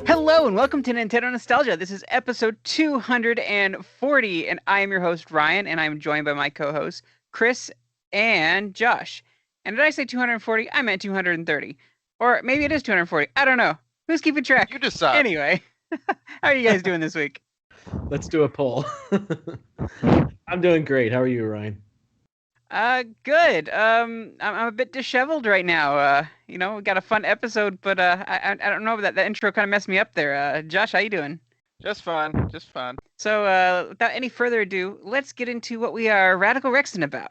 Hello and welcome to Nintendo Nostalgia. This is episode 240, and I am your host, Ryan, and I'm joined by my co-hosts, Chris and Josh. And did I say 240? I meant 230. Or maybe it is 240. I don't know. Who's keeping track? You decide. Anyway, how are you guys doing this week? Let's do a poll. I'm doing great. How are you, Ryan? Good. I'm a bit disheveled right now. We got a fun episode, but I don't know, that intro kind of messed me up there. Josh, how you doing? Just fine. So, without any further ado, let's get into what we are Radical Rexing about.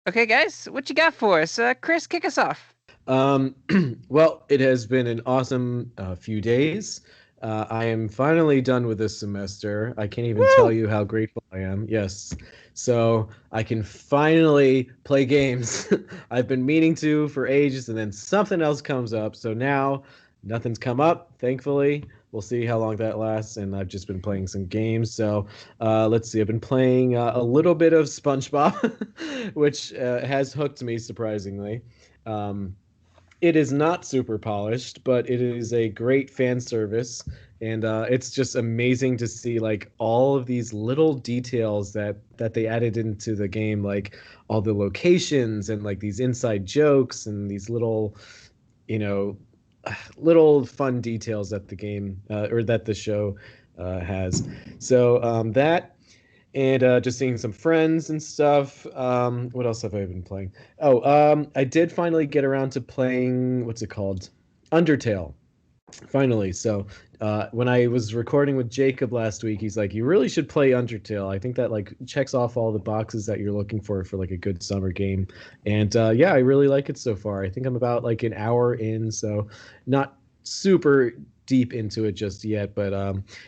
Okay, guys, what you got for us? Chris, kick us off. Well, it has been an awesome few days. I am finally done with this semester. I can't even tell you how grateful I am. Yes. So I can finally play games. I've been meaning to for ages, and then something else comes up. So now nothing's come up, thankfully. We'll see how long that lasts, and I've just been playing some games. So let's see. I've been playing a little bit of SpongeBob, which has hooked me, surprisingly. It is not super polished, but it is a great fan service, and it's just amazing to see like all of these little details that they added into the game, like all the locations and like these inside jokes and these little, little fun details that the game or that the show has. So that. And just seeing some friends and stuff. What else have I been playing? I did finally get around to playing, what's it called? Undertale. Finally. So when I was recording with Jacob last week, he's like, you really should play Undertale. I think that like checks off all the boxes that you're looking for like a good summer game. And yeah, I really like it so far. I think I'm about like an hour in, so not super deep into it just yet, but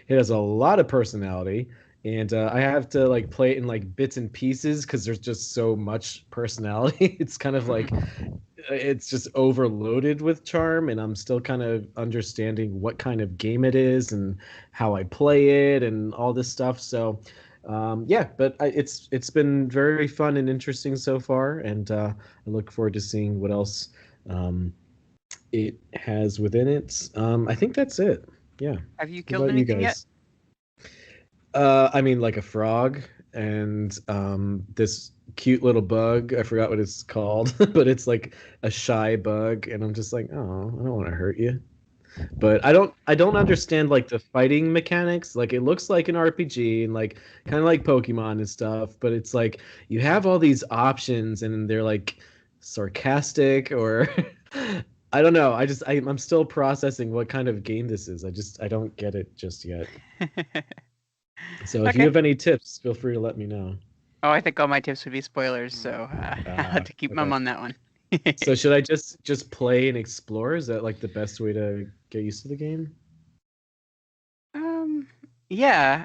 it has a lot of personality. And I have to like play it in like bits and pieces because there's just so much personality. It's kind of like it's just overloaded with charm, and I'm still kind of understanding what kind of game it is and how I play it and all this stuff. So yeah, but it's been very fun and interesting so far, and I look forward to seeing what else it has within it. I think that's it. Yeah. Have you killed anything yet? I mean, like a frog and this cute little bug. I forgot what it's called, but it's like a shy bug, and I'm just like, oh, I don't want to hurt you. But I don't understand like the fighting mechanics. Like it looks like an RPG and like kind of like Pokemon and stuff, but it's like you have all these options and they're like sarcastic or I don't know. I'm still processing what kind of game this is. I don't get it just yet. So if you have any tips, feel free to let me know. Oh, I think all my tips would be spoilers, so I'll have to keep mum on that one. So should I just play and explore? Is that like the best way to get used to the game? Yeah.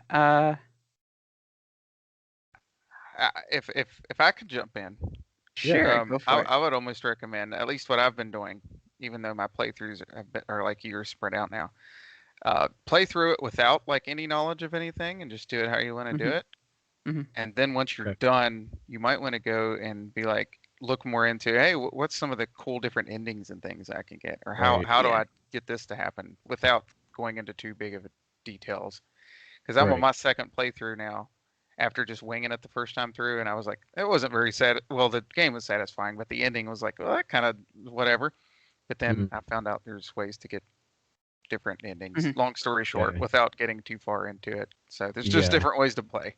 If I could jump in, sure, go for it. I would almost recommend, at least what I've been doing, even though my playthroughs are like years spread out now. Play through it without like any knowledge of anything and just do it how you want to do it. Mm-hmm. And then once you're done, you might want to go and be like, look more into, hey, what's some of the cool different endings and things I can get, or how do I get this to happen without going into too big of details. Because I'm on my second playthrough now after just winging it the first time through, and I was like, it wasn't very sad. Well, the game was satisfying, but the ending was like, well, that kind of whatever. But then I found out there's ways to get different endings, long story short, without getting too far into it. So there's just different ways to play.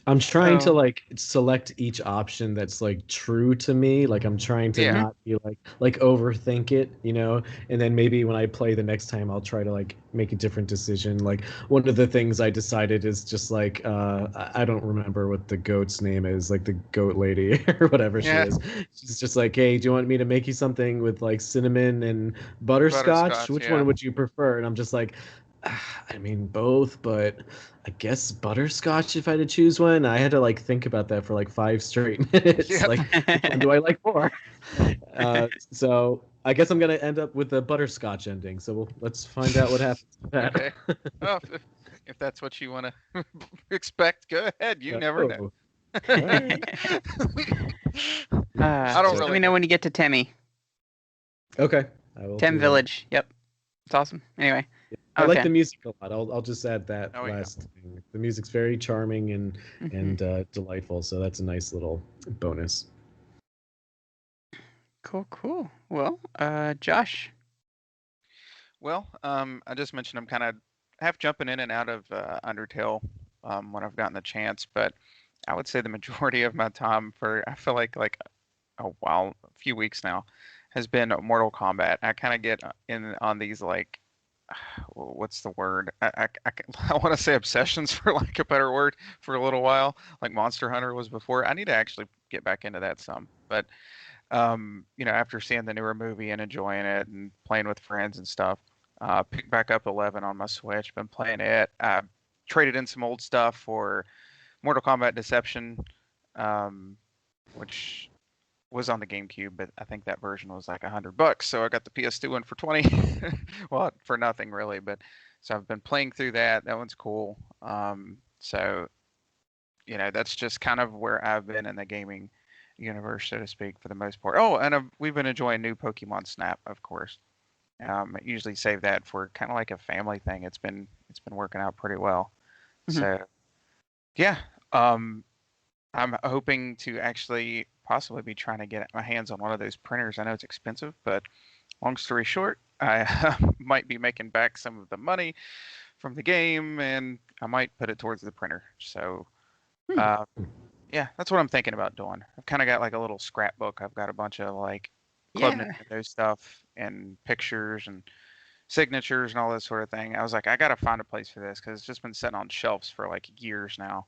I'm trying to like select each option that's like true to me. Like I'm trying to not be like overthink it, and then maybe when I play the next time I'll try to like make a different decision. Like one of the things I decided is just like I don't remember what the goat's name is, like the goat lady or whatever she is. She's just like, hey, do you want me to make you something with like cinnamon and butterscotch? Which one would you prefer? And I'm just like, I mean both, but I guess butterscotch if I had to choose one. I had to like think about that for like 5 straight minutes. Like, which one do I like more? So I guess I'm gonna end up with the butterscotch ending. So let's find out what happens with that. Okay. Well, if that's what you want to expect, go ahead. You never know. I don't Just really let me know when you get to Temi. Okay, I will. Tem Village. Yep, it's awesome. Anyway, I like the music a lot. I'll just add that Oh, last thing. The music's very charming and delightful, so that's a nice little bonus. Cool. Well, Josh. Well, I just mentioned I'm kind of half jumping in and out of Undertale when I've gotten the chance, but I would say the majority of my time for I feel like a few weeks now, has been Mortal Kombat. I kind of get in on these like, what's the word? I want to say obsessions for like a better word for a little while, like Monster Hunter was before. I need to actually get back into that some, but after seeing the newer movie and enjoying it and playing with friends and stuff, picked back up 11 on my Switch. Been playing it. Traded in some old stuff for Mortal Kombat Deception, which was on the GameCube, but I think that version was like $100. So I got the PS2 one for 20. Well, for nothing really, but so I've been playing through that. That one's cool. So that's just kind of where I've been in the gaming universe, so to speak, for the most part. Oh, and we've been enjoying new Pokemon Snap, of course. I usually save that for kind of like a family thing. It's been working out pretty well. Mm-hmm. So yeah, I'm hoping to actually possibly be trying to get my hands on one of those printers. I know it's expensive, but long story short, I might be making back some of the money from the game, and I might put it towards the printer. So, yeah, that's what I'm thinking about doing. I've kind of got like a little scrapbook. I've got a bunch of like Club Nintendo stuff and pictures and signatures and all this sort of thing. I was like, I got to find a place for this because it's just been sitting on shelves for like years now.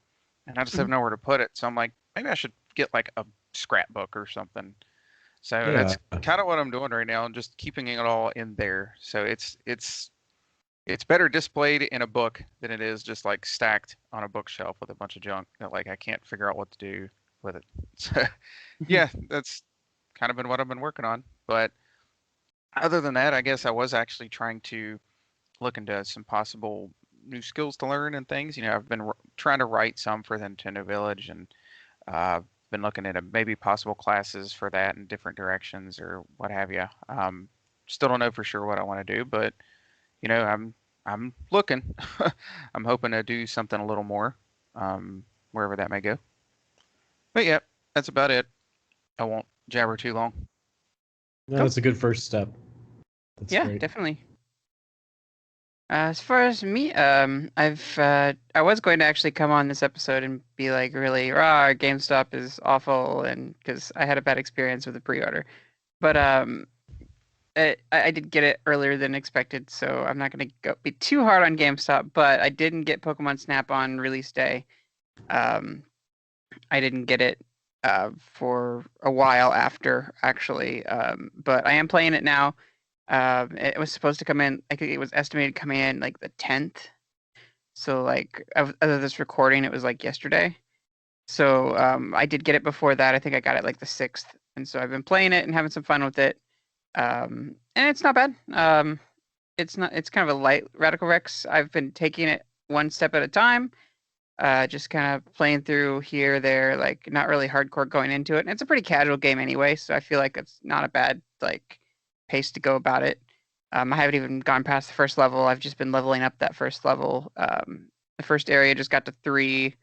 And I just have nowhere to put it. So I'm like, maybe I should get like a scrapbook or something. So that's kind of what I'm doing right now, and just keeping it all in there. So it's better displayed in a book than it is just like stacked on a bookshelf with a bunch of junk that like I can't figure out what to do with it. So yeah, that's kind of been what I've been working on. But other than that, I guess I was actually trying to look into some possible new skills to learn and things. I've been trying to write some for the Nintendo Village, and been looking at maybe possible classes for that in different directions or what have you. Still don't know for sure what I want to do, but I'm looking. I'm hoping to do something a little more, wherever that may go. But yeah, that's about it. I won't jabber too long. No, that's a good first step. That's great. Definitely. As far as me, I was going to actually come on this episode and be like, really, GameStop is awful, and because I had a bad experience with the pre-order, but I did get it earlier than expected, so I'm not going to be too hard on GameStop. But I didn't get Pokemon Snap on release day. I didn't get it for a while after, actually, but I am playing it now. It was supposed to come in, I think it was estimated to come in like the 10th. So like as of this recording, it was like yesterday. So I did get it before that. I think I got it like the 6th. And so I've been playing it and having some fun with it. And it's not bad. It's kind of a light Radical Rex. I've been taking it one step at a time. Just kind of playing through here, there, like not really hardcore going into it. And it's a pretty casual game anyway, so I feel like it's not a bad like pace to go about it. I haven't even gone past the first level. I've just been leveling up that first level. The first area just got to 3,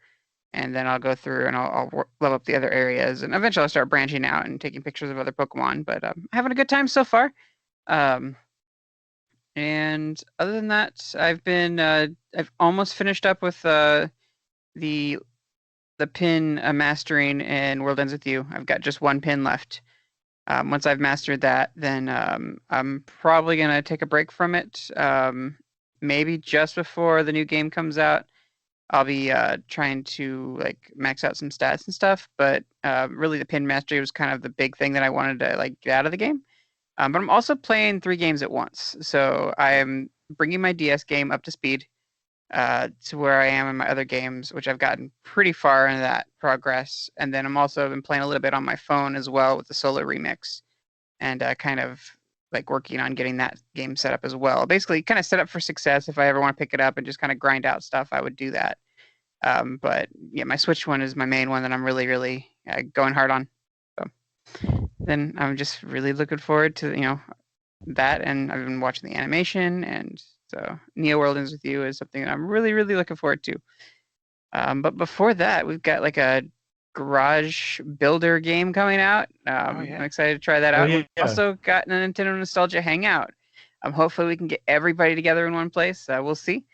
and then I'll go through and I'll level up the other areas, and eventually I'll start branching out and taking pictures of other Pokemon. But having a good time so far. And other than that, I've almost finished up with the pin mastering in World Ends With You. I've got just one pin left. Once I've mastered that, then I'm probably gonna take a break from it. Maybe just before the new game comes out, I'll be trying to like max out some stats and stuff. But really, the pin mastery was kind of the big thing that I wanted to like get out of the game. But I'm also playing 3 games at once, so I'm bringing my DS game up to speed to where I am in my other games, which I've gotten pretty far in that progress. And then I'm also been playing a little bit on my phone as well with the solo remix, and kind of like working on getting that game set up as well. Basically, kind of set up for success. If I ever want to pick it up and just kind of grind out stuff, I would do that. But yeah, my Switch one is my main one that I'm really, really going hard on. So then I'm just really looking forward to that, and I've been watching the animation, and so Neo World Ends with You is something that I'm really, really looking forward to. But before that, we've got like a garage builder game coming out. I'm excited to try that out. We've also got a Nintendo Nostalgia Hangout. Hopefully we can get everybody together in one place. We'll see.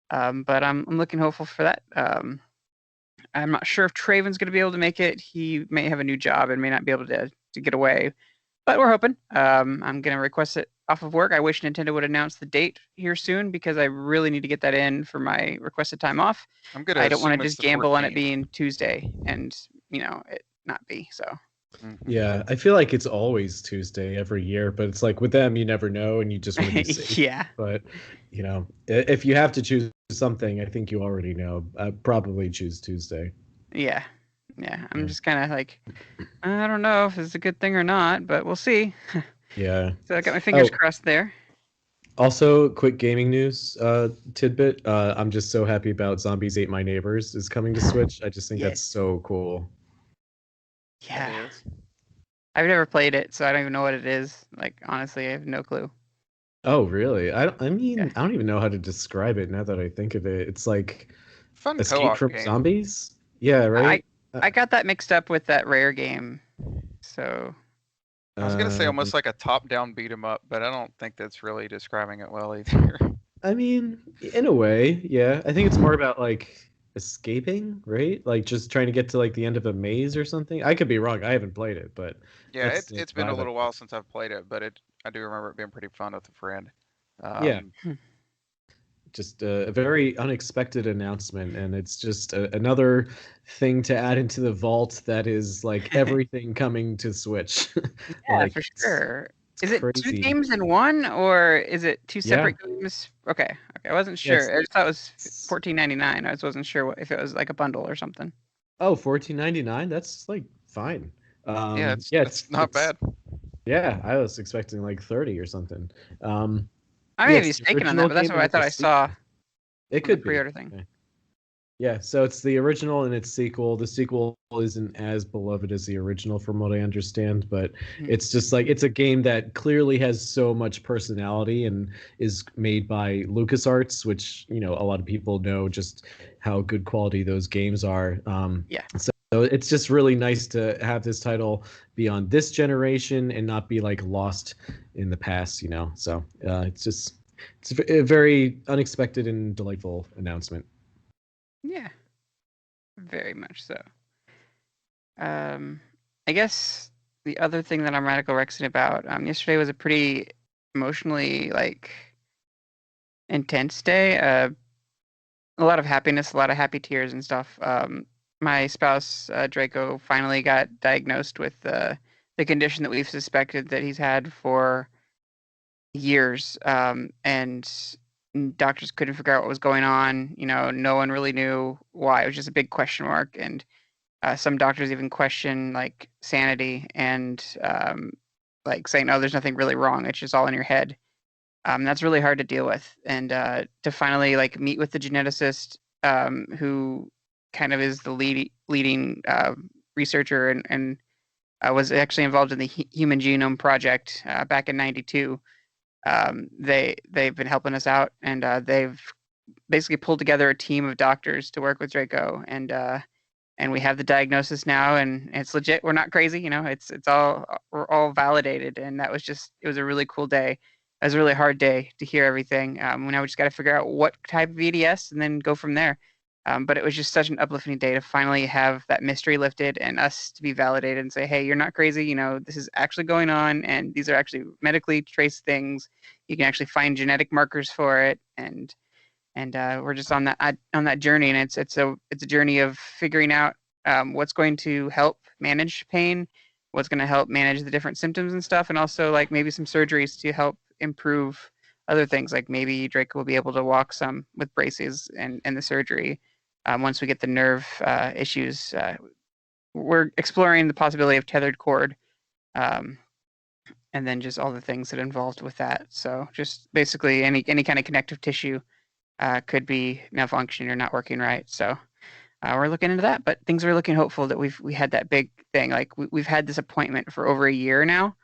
But I'm looking hopeful for that. I'm not sure if Traven's going to be able to make it. He may have a new job and may not be able to get away, but we're hoping. I'm going to request it off of work. I wish Nintendo would announce the date here soon because I really need to get that in for my requested time off. I don't want to just gamble on it being Tuesday and it not be so. Yeah, I feel like it's always Tuesday every year, but it's like with them, you never know, and you just want to be safe. Yeah. But if you have to choose something, I think you already know. I'd probably choose Tuesday. Yeah. I'm just kind of like, I don't know if it's a good thing or not, but we'll see. Yeah. So I got my fingers crossed there. Also, quick gaming news tidbit. I'm just so happy about Zombies Ate My Neighbors is coming to Switch. I just think that's so cool. Yeah. I've never played it, so I don't even know what it is. Like, honestly, I have no clue. Oh, really? I don't even know how to describe it now that I think of it. It's like fun Escape from game. Zombies? Yeah, right? I got that mixed up with that Rare game. So I was gonna say almost like a top-down beat 'em up, but I don't think that's really describing it well either. I mean, in a way, yeah. I think it's more about like escaping, right? Like just trying to get to like the end of a maze or something. I could be wrong. I haven't played it, but yeah, it's been a little while since I've played it, but I do remember it being pretty fun with a friend. Yeah. Just a very unexpected announcement, and it's just another thing to add into the vault that is like everything coming to Switch. Yeah, like, for sure. Is it crazy. 2 games in one, or is it 2 separate games? Okay, I wasn't sure. I just thought it was $14.99. I just wasn't sure if it was like a bundle or something. Oh, $14.99? That's like fine. Yeah, it's not bad. Yeah, I was expecting like 30 or something. I may be mistaken on that, but that's what I thought I saw. It could be pre-order thing. Okay. Yeah, so it's the original and its sequel. The sequel isn't as beloved as the original, from what I understand, but it's just like it's a game that clearly has so much personality and is made by LucasArts, which a lot of people know just how good quality those games are. So it's just really nice to have this title be on this generation and not be like lost in the past. So it's a very unexpected and delightful announcement. Yeah, very much so. I guess the other thing that I'm radical Rexing about, yesterday was a pretty emotionally intense day. A lot of happiness, a lot of happy tears and stuff. My spouse Draco finally got diagnosed with the condition that we've suspected that he's had for years, and doctors couldn't figure out what was going on. No one really knew why. It was just a big question mark, and some doctors even question like sanity and like saying, "Oh, there's nothing really wrong. It's just all in your head." That's really hard to deal with, and to finally like meet with the geneticist who kind of is the leading researcher and was actually involved in the Human Genome Project back in '92. They've been helping us out, and they've basically pulled together a team of doctors to work with Draco, and we have the diagnosis now, and it's legit. We're not crazy, it's all, we're all validated, and it was a really cool day. It was a really hard day to hear everything. Now we just got to figure out what type of EDS and then go from there. But it was just such an uplifting day to finally have that mystery lifted and us to be validated and say, hey, you're not crazy. This is actually going on, and these are actually medically traced things. You can actually find genetic markers for it, and we're just on that journey, and it's a journey of figuring out what's going to help manage pain, what's going to help manage the different symptoms and stuff, and also like maybe some surgeries to help improve other things. Like maybe Draco will be able to walk some with braces and the surgery. Once we get the nerve issues, we're exploring the possibility of tethered cord, and then just all the things that involved with that. So just basically any kind of connective tissue could be malfunctioning or not working right. So we're looking into that. But things are looking hopeful that we had that big thing. Like we've had this appointment for over a year now.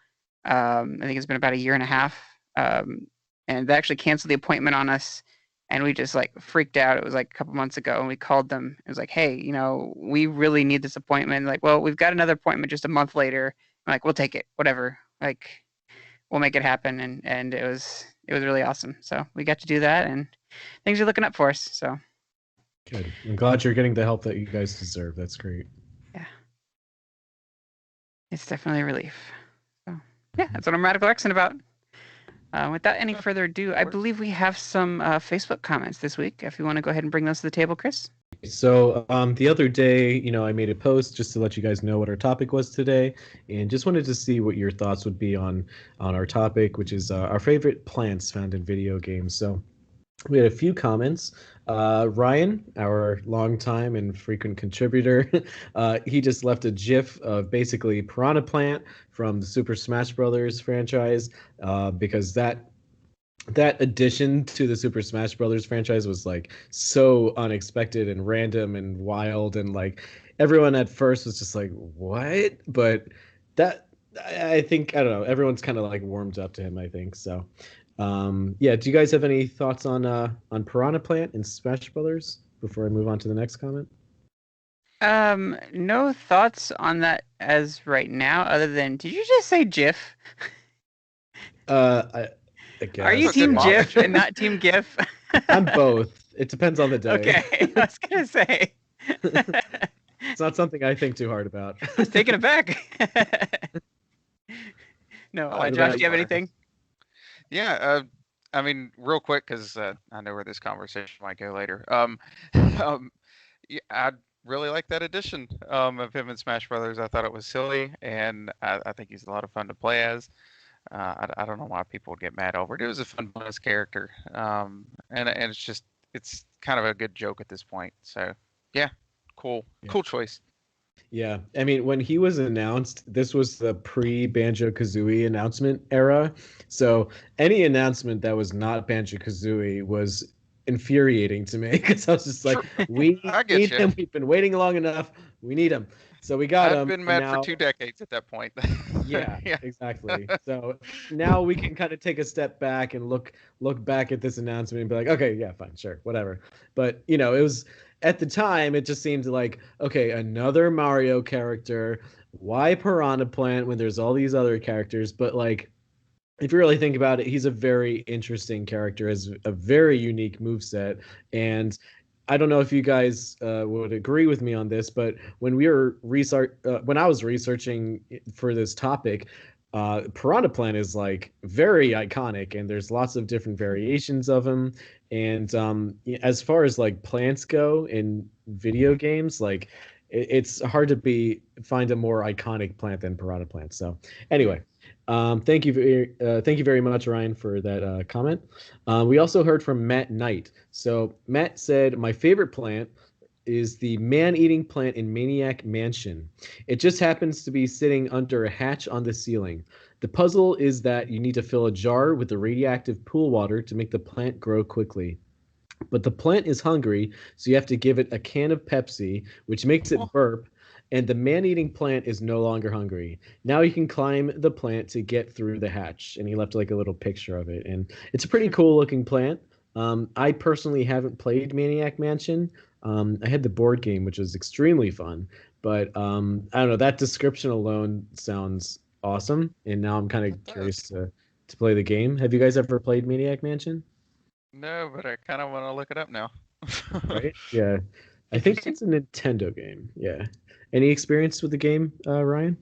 I think it's been about a year and a half. And they actually canceled the appointment on us, and we just like freaked out. It was like a couple months ago, and we called them. It was like, hey, we really need this appointment. Like, well, we've got another appointment just a month later. I'm like, we'll take it, whatever. Like, we'll make it happen. And it was really awesome. So we got to do that, and things are looking up for us. So good. I'm glad you're getting the help that you guys deserve. That's great. yeah, it's definitely a relief. So yeah, that's what I'm radical Rexing about. Without any further ado, I believe we have some Facebook comments this week. If you want to go ahead and bring those to the table, Chris. So the other day, I made a post just to let you guys know what our topic was today, and just wanted to see what your thoughts would be on our topic, which is our favorite plants found in video games. So we had a few comments. Ryan, our longtime and frequent contributor, he just left a GIF of basically Piranha Plant from the Super Smash Brothers franchise, because that addition to the Super Smash Brothers franchise was like so unexpected and random and wild, and like everyone at first was just like, what? But that, I think, I don't know, everyone's kind of like warmed up to him, I think. So yeah, do you guys have any thoughts on Piranha Plant and Smash Brothers before I move on to the next comment? No thoughts on that as right now, other than, did you just say GIF? I guess. Are you Team GIF and not Team GIF? I'm both. It depends on the day. Okay, I was gonna say. It's not something I think too hard about. I was taken aback. No, Josh, do you have anything? Yeah, I mean, real quick, because I know where this conversation might go later. Yeah, I really like that addition of him in Smash Brothers. I thought it was silly, and I think he's a lot of fun to play as. I don't know why people would get mad over it. It was a fun bonus character, and it's kind of a good joke at this point. So yeah, cool choice. Yeah, I mean, when he was announced, this was the pre-Banjo-Kazooie announcement era. So any announcement that was not Banjo-Kazooie was infuriating to me, because I was just like, we need him. We've been waiting long enough. We need him. So we got him. I've been mad for 2 decades at that point. Yeah, exactly. So now we can kind of take a step back and look back at this announcement and be like, okay, yeah, fine, sure, whatever. But it was, at the time, it just seemed like, okay, another Mario character. Why Piranha Plant when there's all these other characters? But like, if you really think about it, he's a very interesting character, has a very unique moveset. And I don't know if you guys would agree with me on this, but when I was researching for this topic, Piranha Plant is like very iconic, and there's lots of different variations of him. And as far as like plants go in video games, like it's hard to find a more iconic plant than Piranha Plant. So anyway. Thank you very much, Ryan, for that comment. We also heard from Matt Knight. So Matt said, my favorite plant is the man-eating plant in Maniac Mansion. It just happens to be sitting under a hatch on the ceiling. The puzzle is that you need to fill a jar with the radioactive pool water to make the plant grow quickly. But the plant is hungry, so you have to give it a can of Pepsi, which makes it burp, and the man-eating plant is no longer hungry. Now you can climb the plant to get through the hatch. And he left like a little picture of it. And it's a pretty cool-looking plant. I personally haven't played Maniac Mansion. I had the board game, which was extremely fun. But I don't know, that description alone sounds awesome. And now I'm kind of curious to play the game. Have you guys ever played Maniac Mansion? No, but I kind of want to look it up now. Right? Yeah. I think it's a Nintendo game. Yeah. Any experience with the game, Ryan?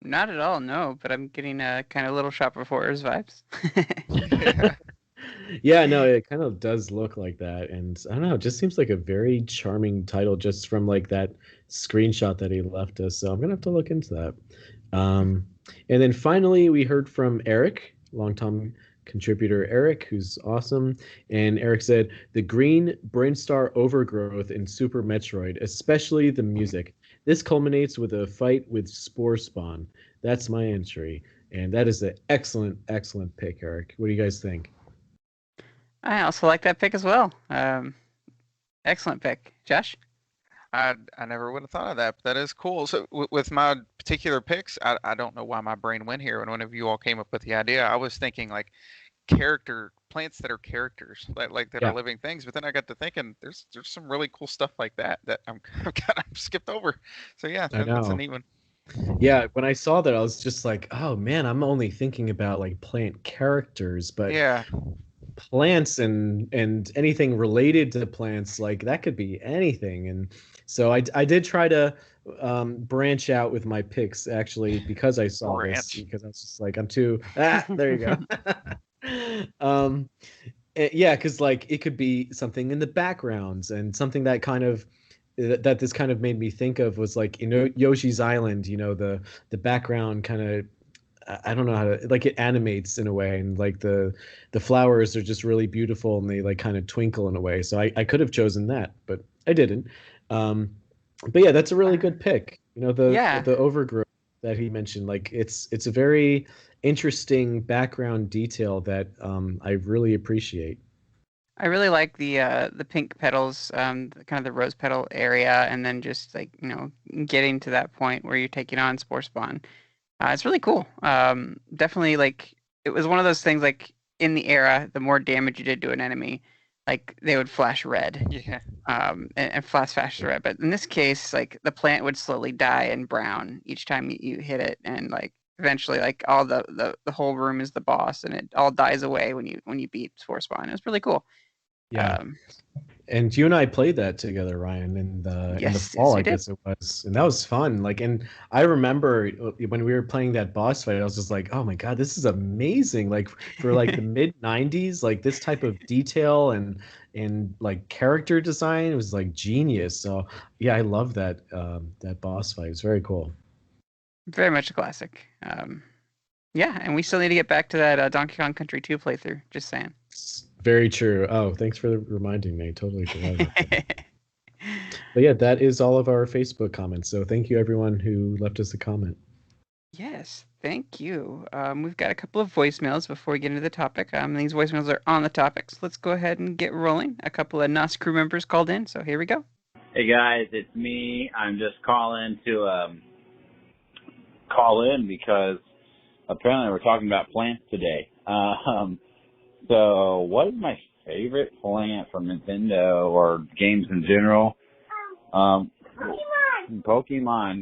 Not at all, no. But I'm getting kind of Little Shop of Horrors vibes. Yeah, no, it kind of does look like that, and I don't know, it just seems like a very charming title just from like that screenshot that he left us. So I'm gonna have to look into that. And then finally, we heard from Eric, longtime contributor Eric, who's awesome. And Eric said, the green Brainstar overgrowth in Super Metroid, especially the music. This culminates with a fight with Spore Spawn. That's my entry. And that is an excellent, excellent pick, Eric. What do you guys think? I also like that pick as well. Excellent pick. Josh? I never would have thought of that, but that is cool. So with my particular picks, I don't know why my brain went here. And whenever you all came up with the idea, I was thinking like character plants that are characters, like that are Yeah, living things. But then I got to thinking, there's some really cool stuff like that that I'm kind of skipped over. So yeah, I that's a know. neat one. Yeah, when I saw that, I was just like, oh man, I'm only thinking about like plant characters, but Yeah, plants and anything related to plants, like that could be anything. And so I did try to branch out with my picks actually because I saw this, ranch. because I was just like, I'm too there you go. Yeah, because like it could be something in the backgrounds, and something that kind of that this kind of made me think of was like, you know, Yoshi's Island, you know, the background kind of, I don't know how to, like, it animates in a way, and like the flowers are just really beautiful and they like kind of twinkle in a way. So I could have chosen that, but I didn't. Um, but yeah, that's a really good pick. You know, Yeah, the overgrowth that he mentioned, like it's a very interesting background detail that I really appreciate. I really like the pink petals, kind of the rose petal area, and then just like getting to that point where you're taking on spore spawn. It's really cool. Definitely like it was one of those things like in the era, the more damage you did to an enemy, like they would flash red, Yeah, and flash faster red. But in this case, like the plant would slowly die in brown each time you hit it, and like eventually, like all the whole room is the boss, and it all dies away when you beat spore spawn. It was really cool. Yeah. Um, And you and I played that together, Ryan, in the yes, fall, I we did. guess it was, and that was fun. Like, and I remember when we were playing that boss fight, I was just like, "Oh my God, this is amazing!" Like for like the mid '90s, like this type of detail and like character design was like genius. So yeah, I love that that boss fight. It's very cool. Very much a classic. Yeah, and we still need to get back to that Donkey Kong Country 2 playthrough. Just saying. It's very true. Oh, thanks for reminding me. Totally forgot about that. But yeah, that is all of our Facebook comments. So thank you everyone who left us a comment. Yes, thank you. We've got a couple of voicemails before we get into the topic. These voicemails are on the topic, so let's go ahead and get rolling. A couple of NOS crew members called in, so here we go. Hey guys, it's me. I'm just calling to call in because apparently we're talking about plants today. So what is my favorite plant from Nintendo or games in general? Pokemon.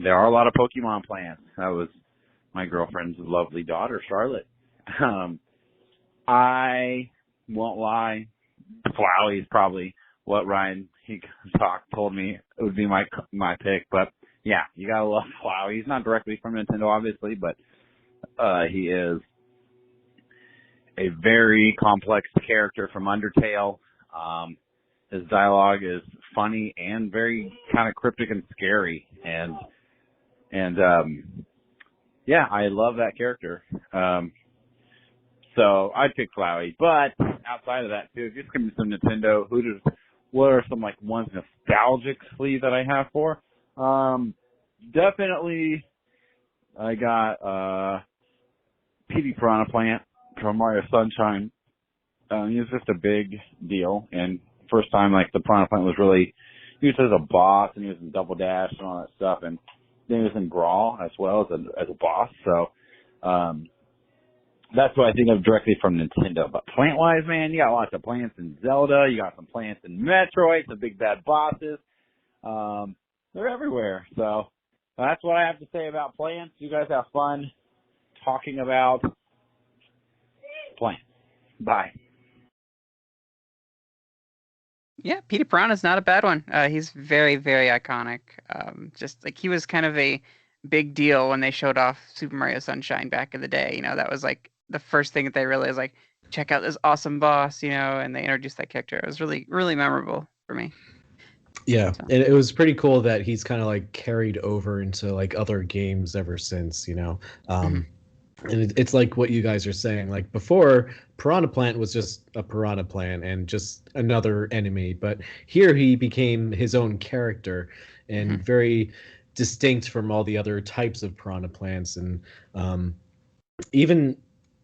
There are a lot of Pokemon plants. That was my girlfriend's lovely daughter, Charlotte. I won't lie, Flowey is probably what Ryan told me it would be my pick. But yeah, you gotta love Flowey. He's not directly from Nintendo, obviously, but he is a very complex character from Undertale. His dialogue is funny and very kind of cryptic and scary, and yeah, I love that character. So I'd pick Flowey, but outside of that too, if you're just gonna be some Nintendo, what are some like ones nostalgically that I have for? Definitely, I got PD Piranha Plant from Mario Sunshine. He was just a big deal, and first time like the Piranha Plant was really used as a boss, and he was in Double Dash and all that stuff, and then he was in Brawl as well as a boss. So that's what I think of directly from Nintendo. But plant-wise, man, you got lots of plants in Zelda. You got some plants in Metroid, some big bad bosses. They're everywhere. So that's what I have to say about plants. You guys have fun talking about plants. Bye. Yeah, Peter Piranha's not a bad one. He's very, very iconic. Just like he was kind of a big deal when they showed off Super Mario Sunshine back in the day. That was like the first thing that they realized, like, check out this awesome boss, and they introduced that character. It was really, really memorable for me. Yeah, So, and it was pretty cool that he's kind of like carried over into like other games ever since. mhm, And it's like what you guys are saying. Like before, Piranha Plant was just a Piranha Plant and just another enemy, but here he became his own character mhm. and very distinct from all the other types of Piranha Plants. And even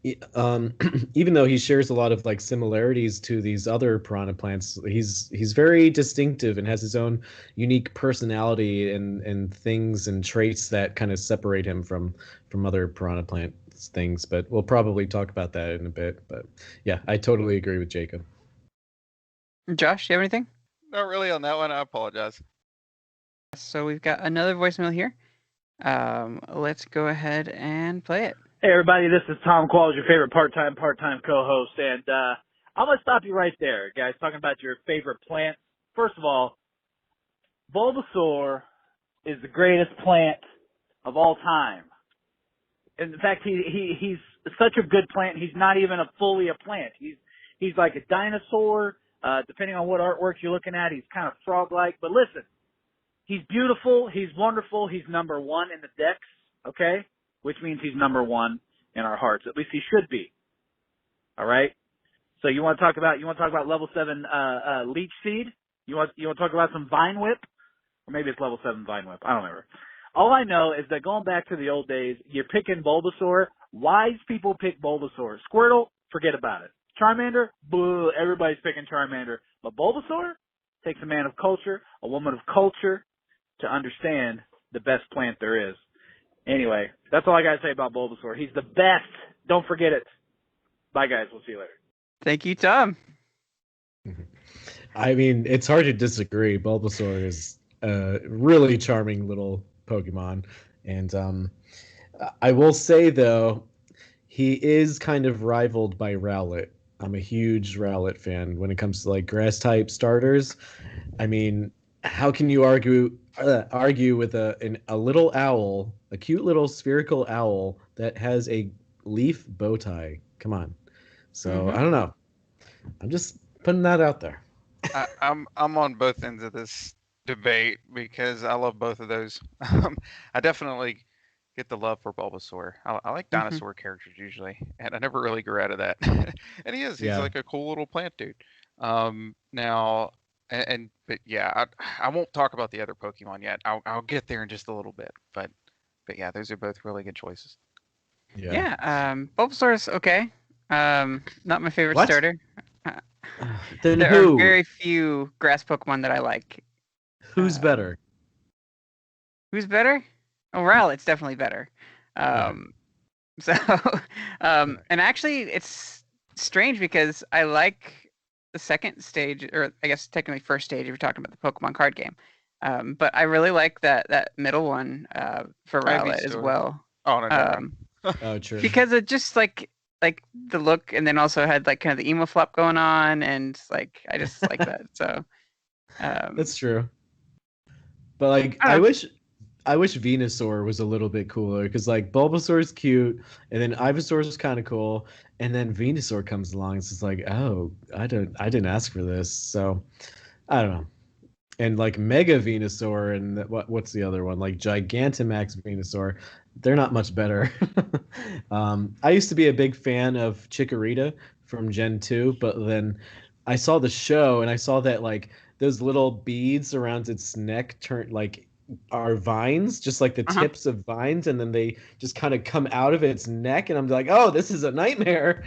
even though he shares a lot of like similarities to these other piranha plants, he's very distinctive and has his own unique personality and things and traits that kind of separate him from other piranha plant things. But we'll probably talk about that in a bit. But yeah, I totally agree with Jacob. Josh, do you have anything? Not really on that one. I apologize. So we've got another voicemail here. Let's go ahead and play it. Hey everybody, this is Tom Qualls, your favorite part-time co-host, and I'm gonna stop you right there, guys, talking about your favorite plant. First of all, Bulbasaur is the greatest plant of all time. In fact, he's such a good plant. He's not even fully a plant. He's like a dinosaur. Depending on what artwork you're looking at, he's kind of frog-like. But listen, he's beautiful. He's wonderful. He's number one in the Dex. Okay. Which means he's number one in our hearts. At least he should be. All right. So you want to talk about level 7 Leech Seed? You want to talk about some Vine Whip, or maybe it's level 7 Vine Whip. I don't remember. All I know is that going back to the old days, you're picking Bulbasaur. Wise people pick Bulbasaur. Squirtle, forget about it. Charmander, boo. Everybody's picking Charmander. But Bulbasaur takes a man of culture, a woman of culture, to understand the best plant there is. Anyway, that's all I got to say about Bulbasaur. He's the best. Don't forget it. Bye, guys. We'll see you later. Thank you, Tom. I mean, it's hard to disagree. Bulbasaur is a really charming little Pokemon. And I will say, though, he is kind of rivaled by Rowlet. I'm a huge Rowlet fan when it comes to like grass type starters. I mean, how can you argue with a little owl, a cute little spherical owl that has a leaf bow tie? Come on. So I don't know. I'm just putting that out there. I'm on both ends of this debate because I love both of those. I definitely get the love for Bulbasaur. I like dinosaur characters usually, and I never really grew out of that. And he's like a cool little plant dude. Now, but yeah, I won't talk about the other Pokemon yet. I'll get there in just a little bit. But yeah, those are both really good choices. Yeah. Bulbasaur's okay. Not my favorite starter. Then there who? are very few grass Pokemon that I like. Who's better? Who's better? Oh, Rowlet's definitely better. So, and actually, it's strange because I like the second stage, or I guess technically first stage if you're talking about the Pokemon card game. But I really like that middle one for Rowlet as well. Oh, no, oh, true. Because it just like the look, and then also had like kind of the emo flop going on, and like I just like that. So that's true. But like I wish Venusaur was a little bit cooler, because like Bulbasaur's cute, and then Ivysaur's kind of cool, and then Venusaur comes along. It's just like, oh, I didn't ask for this, so I don't know. And like Mega Venusaur and what's the other one? Like Gigantamax Venusaur, they're not much better. I used to be a big fan of Chikorita from Gen 2, but then I saw the show and I saw that like those little beads around its neck are vines, just like the tips of vines, and then they just kind of come out of its neck, and I'm like, oh, this is a nightmare.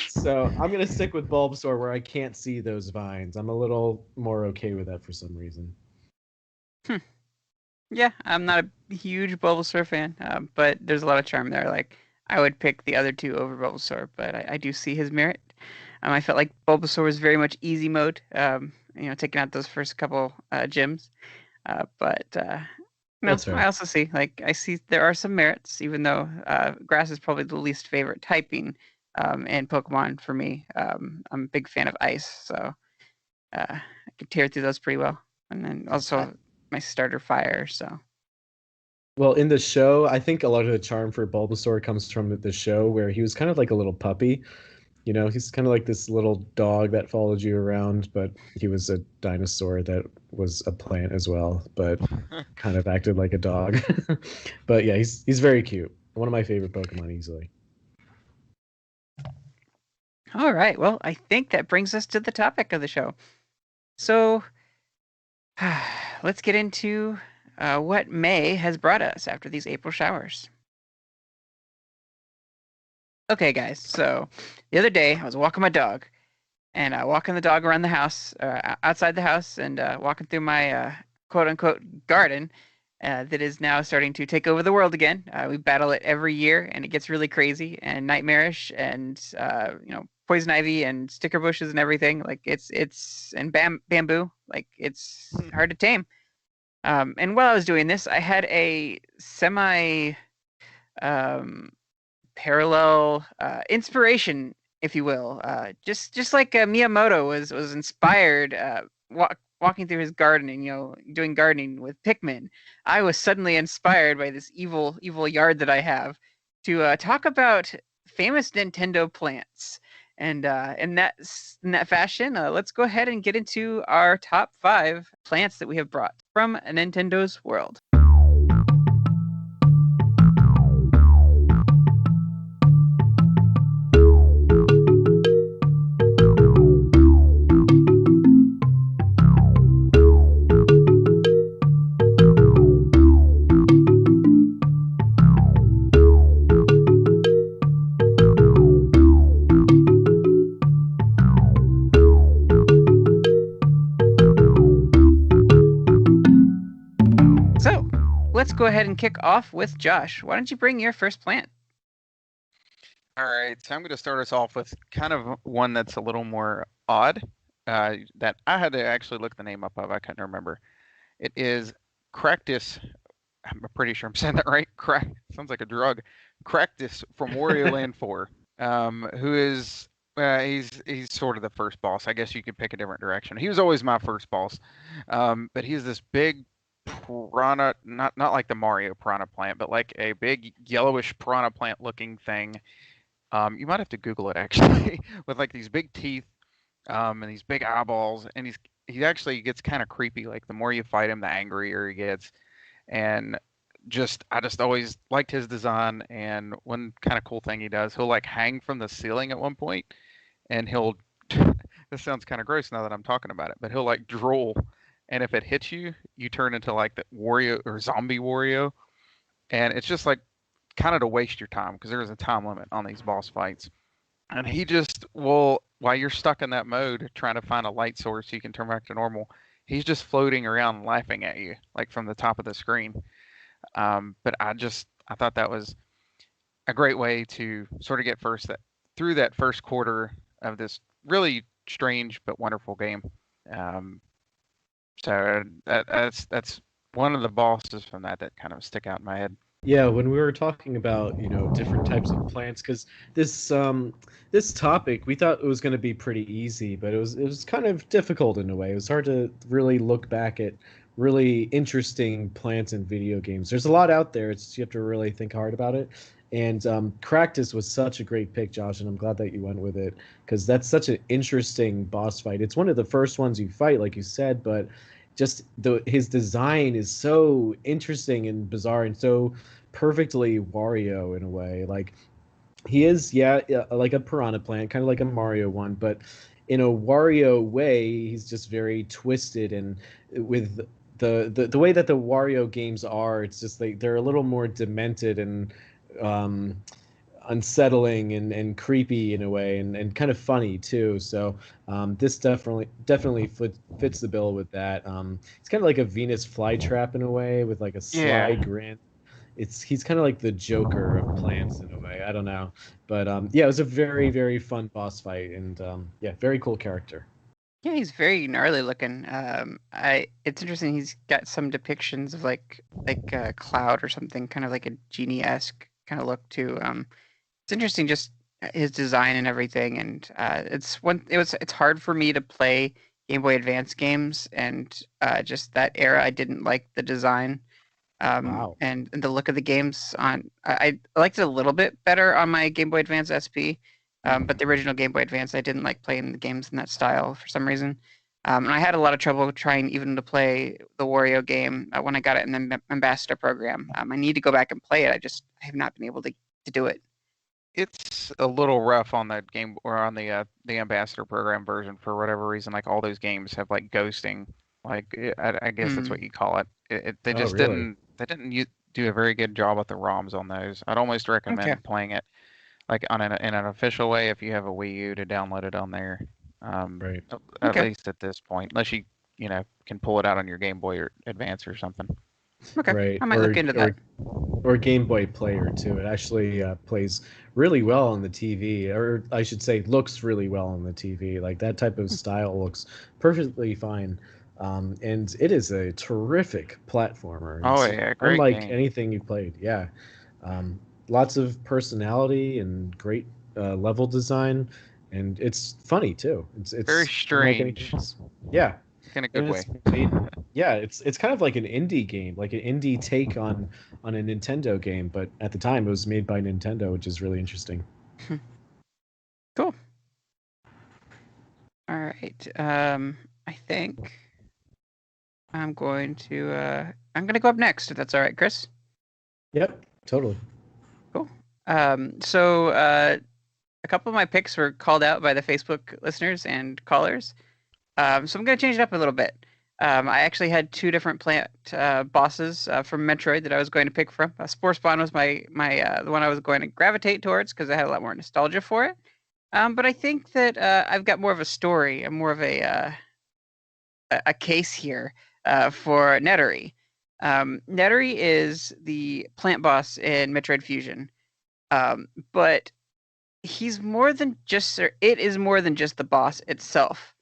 So I'm gonna stick with Bulbasaur where I can't see those vines. I'm a little more okay with that for some reason. Yeah, I'm not a huge Bulbasaur fan, but there's a lot of charm there. Like I would pick the other two over Bulbasaur, but I do see his merit. I felt like Bulbasaur was very much easy mode. Taking out those first couple gyms. But I also see there are some merits, even though grass is probably the least favorite typing in Pokemon for me. I'm a big fan of ice, so I could tear through those pretty well. And then also my starter fire. So. Well, in the show, I think a lot of the charm for Bulbasaur comes from the show where he was kind of like a little puppy. He's kind of like this little dog that followed you around, but he was a dinosaur that was a plant as well, but kind of acted like a dog. But yeah, he's very cute. One of my favorite Pokemon easily. All right. Well, I think that brings us to the topic of the show. So let's get into what May has brought us after these April showers. Okay, guys. So the other day I was walking my dog, and walking the dog around the house, outside the house, and walking through my quote unquote garden that is now starting to take over the world again. We battle it every year, and it gets really crazy and nightmarish, and poison ivy and sticker bushes and everything. Like it's and bamboo. Like it's hard to tame. And while I was doing this, I had a semi um, parallel inspiration, if you will. Just like Miyamoto was inspired walking through his garden and doing gardening with Pikmin. I was suddenly inspired by this evil yard that I have to talk about famous Nintendo plants. And in that fashion, let's go ahead and get into our top 5 plants that we have brought from Nintendo's world. So let's go ahead and kick off with Josh. Why don't you bring your first plant? All right, so I'm going to start us off with kind of one that's a little more odd. That I had to actually look the name up of. I couldn't remember. It is Cactus. I'm pretty sure I'm saying that right. Sounds like a drug. Cactus from Wario Land 4. Who is he's sort of the first boss. I guess you could pick a different direction. He was always my first boss. But he's this big piranha, not like the Mario piranha plant, but like a big yellowish piranha plant looking thing. You might have to Google it actually, with like these big teeth, and these big eyeballs, and he actually gets kind of creepy. Like the more you fight him, the angrier he gets. And I just always liked his design. And one kind of cool thing he does, he'll like hang from the ceiling at one point, and he'll. This sounds kind of gross now that I'm talking about it, but he'll like drool, and if it hits you, you turn into like the Wario or zombie Wario, and it's just like kind of to waste your time because there's a time limit on these boss fights. And he just will, while you're stuck in that mode trying to find a light source so you can turn back to normal, he's just floating around laughing at you like from the top of the screen. But I thought that was a great way to sort of get through that first quarter of this really strange but wonderful game. Um, that's one of the bosses from that kind of stick out in my head. Yeah, when we were talking about, different types of plants, because this topic we thought it was going to be pretty easy, but it was kind of difficult in a way. It was hard to really look back at really interesting plants in video games. There's a lot out there. You have to really think hard about it. And Cactus was such a great pick, Josh, and I'm glad that you went with it because that's such an interesting boss fight. It's one of the first ones you fight, like you said, but just his design is so interesting and bizarre and so perfectly Wario in a way. Like he is, yeah, like a piranha plant, kind of like a Mario one, but in a Wario way, he's just very twisted and with the way that the Wario games are, it's just like they're a little more demented and um, unsettling and creepy in a way and kind of funny too. So this definitely fits the bill with that. It's kind of like a Venus flytrap in a way with like a sly grin. He's kind of like the Joker of plants in a way. I don't know, but yeah, it was a very very fun boss fight and yeah, very cool character. Yeah, he's very gnarly looking. It's interesting. He's got some depictions of like a cloud or something, kind of like a genie-esque kind of look too. It's interesting, just his design and everything. And it's hard for me to play Game Boy Advance games, and just that era, I didn't like the design. Wow. And the look of the games I liked it a little bit better on my Game Boy Advance SP. But the original Game Boy Advance, I didn't like playing the games in that style for some reason. And I had a lot of trouble trying even to play the Wario game when I got it in the Ambassador program. I need to go back and play it. I have not been able to do it. It's a little rough on that game or on the Ambassador program version for whatever reason. Like all those games have like ghosting. Like I guess that's what you call it. They just really? didn't do a very good job with the ROMs on those. I'd almost recommend Okay. playing it like in an official way, if you have a Wii U, to download it on there. Right. At least at this point, unless you can pull it out on your Game Boy or Advance or something. Okay. Right. I might look into that. Or Game Boy Player too. It actually plays really well on the TV, or I should say, looks really well on the TV. Like that type of style looks perfectly fine. And it is a terrific platformer. Oh It's yeah, great unlike game. anything you've played. Yeah. Lots of personality and great level design, and it's funny too. It's Very unlike anything strange. else. Yeah, In a good and way. it's kind of like an indie game, like an indie take on a Nintendo game, but at the time it was made by Nintendo, which is really interesting. Cool. All right. I think I'm going to go up next, if that's all right, Chris. Yep, totally. Cool. So a couple of my picks were called out by the Facebook listeners and callers. So I'm going to change it up a little bit. I actually had two different plant bosses from Metroid that I was going to pick from. Spore Spawn was my the one I was going to gravitate towards because I had a lot more nostalgia for it. But I think that I've got more of a story and more of a case here for Nettery. Nettery is the plant boss in Metroid Fusion, but he's more than just. It is more than just the boss itself.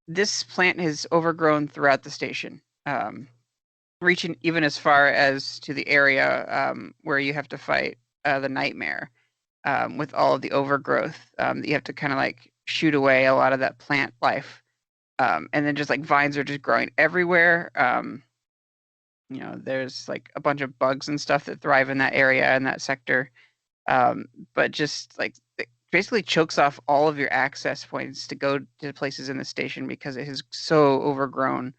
This plant has overgrown throughout the station, reaching even as far as to the area where you have to fight the nightmare with all of the overgrowth that you have to kind of like shoot away a lot of that plant life. And then just like vines are just growing everywhere. There's like a bunch of bugs and stuff that thrive in that area and that sector. But just like it basically chokes off all of your access points to go to places in the station because it is so overgrown.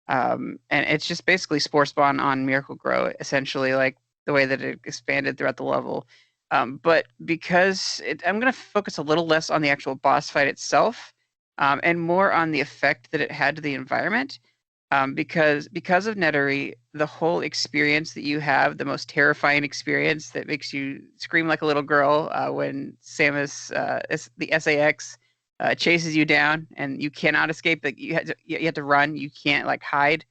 And it's just basically Spore Spawn on Miracle Grow, essentially, like the way that it expanded throughout the level. But because I'm going to focus a little less on the actual boss fight itself, and more on the effect that it had to the environment. Because of Nettery, the whole experience that you have, the most terrifying experience that makes you scream like a little girl when Samus, the SAX, chases you down and you cannot escape. Like you have to run. You can't like hide.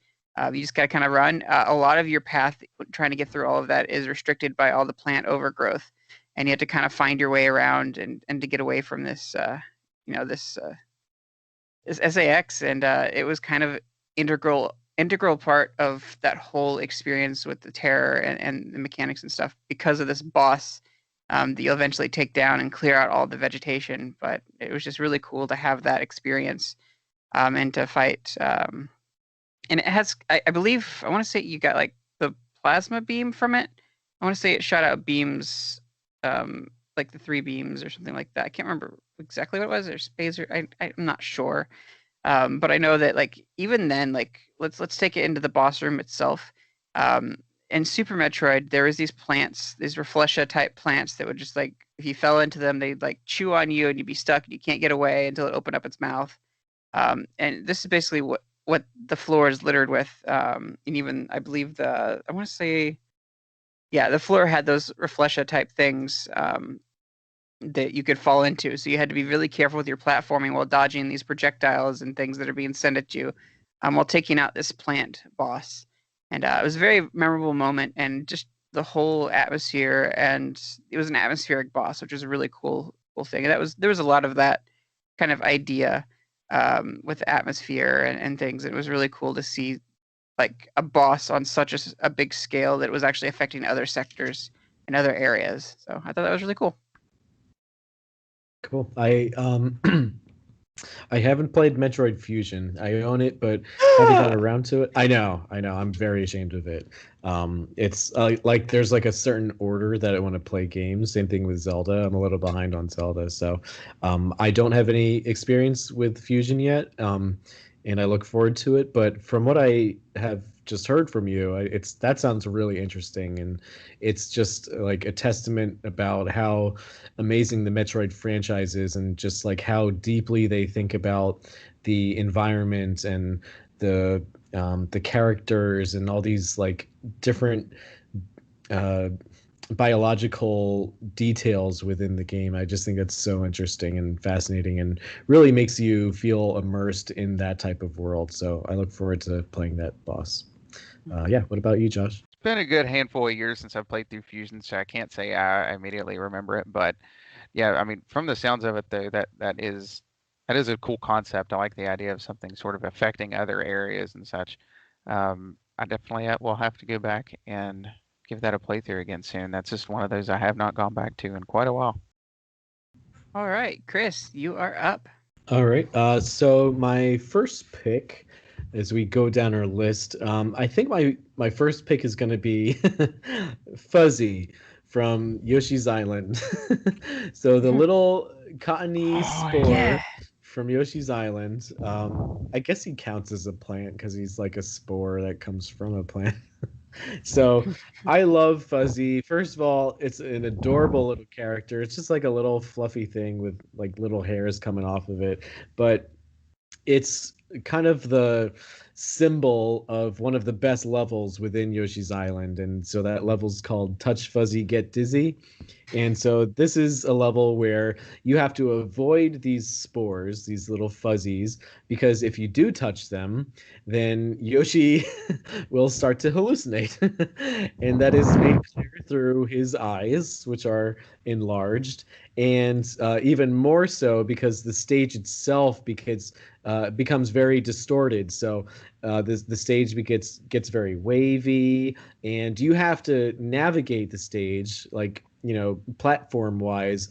You just gotta kind of run. A lot of your path trying to get through all of that is restricted by all the plant overgrowth, and you have to kind of find your way around and to get away from this, this SAX. And it was kind of integral part of that whole experience with the terror and the mechanics and stuff because of this boss that you'll eventually take down and clear out all the vegetation. But it was just really cool to have that experience and to fight. And it has, I believe, I want to say you got like the plasma beam from it. I want to say it shot out beams, like the 3 beams or something like that. I can't remember exactly what it was, or space, or I'm not sure. But I know that like even then, like let's take it into the boss room itself. In Super Metroid, there was these plants, these Reflesha type plants that would just like if you fell into them, they'd like chew on you and you'd be stuck and you can't get away until it opened up its mouth. And this is basically what the floor is littered with. And even I believe I want to say, yeah, the floor had those Reflesha type things that you could fall into. So you had to be really careful with your platforming while dodging these projectiles and things that are being sent at you while taking out this plant boss. And it was a very memorable moment and just the whole atmosphere. And it was an atmospheric boss, which was a really cool thing. And there was a lot of that kind of idea with atmosphere and things. It was really cool to see like a boss on such a big scale that was actually affecting other sectors and other areas. So I thought that was really cool. Cool. I I haven't played Metroid Fusion. I own it, but haven't gotten around to it. I know. I'm very ashamed of it. It's like there's like a certain order that I want to play games. Same thing with Zelda. I'm a little behind on Zelda, so I don't have any experience with Fusion yet. And I look forward to it. But from what I have just heard from you, that sounds really interesting, and it's just like a testament about how amazing the Metroid franchise is, and just like how deeply they think about the environment and the characters and all these like different biological details within the game. I just think that's so interesting and fascinating, and really makes you feel immersed in that type of world. So I look forward to playing that boss. Yeah. What about you, Josh? It's been a good handful of years since I've played through Fusion, so I can't say I immediately remember it. But yeah, I mean, from the sounds of it, though, that is a cool concept. I like the idea of something sort of affecting other areas and such. I definitely will have to go back and give that a playthrough again soon. That's just one of those I have not gone back to in quite a while. All right, Chris, you are up. All right. So my first pick, as we go down our list, I think my first pick is going to be Fuzzy from Yoshi's Island. So the little cottony spore yeah. from Yoshi's Island. I guess he counts as a plant because he's like a spore that comes from a plant. So I love Fuzzy. First of all, it's an adorable little character. It's just like a little fluffy thing with like little hairs coming off of it. But it's kind of the symbol of one of the best levels within Yoshi's Island. And so that level's called Touch Fuzzy Get Dizzy. And so this is a level where you have to avoid these spores, these little fuzzies, because if you do touch them, then Yoshi will start to hallucinate. And that is made clear through his eyes, which are enlarged, and even more so because the stage itself becomes very distorted. So the stage gets very wavy, and you have to navigate the stage like, platform wise,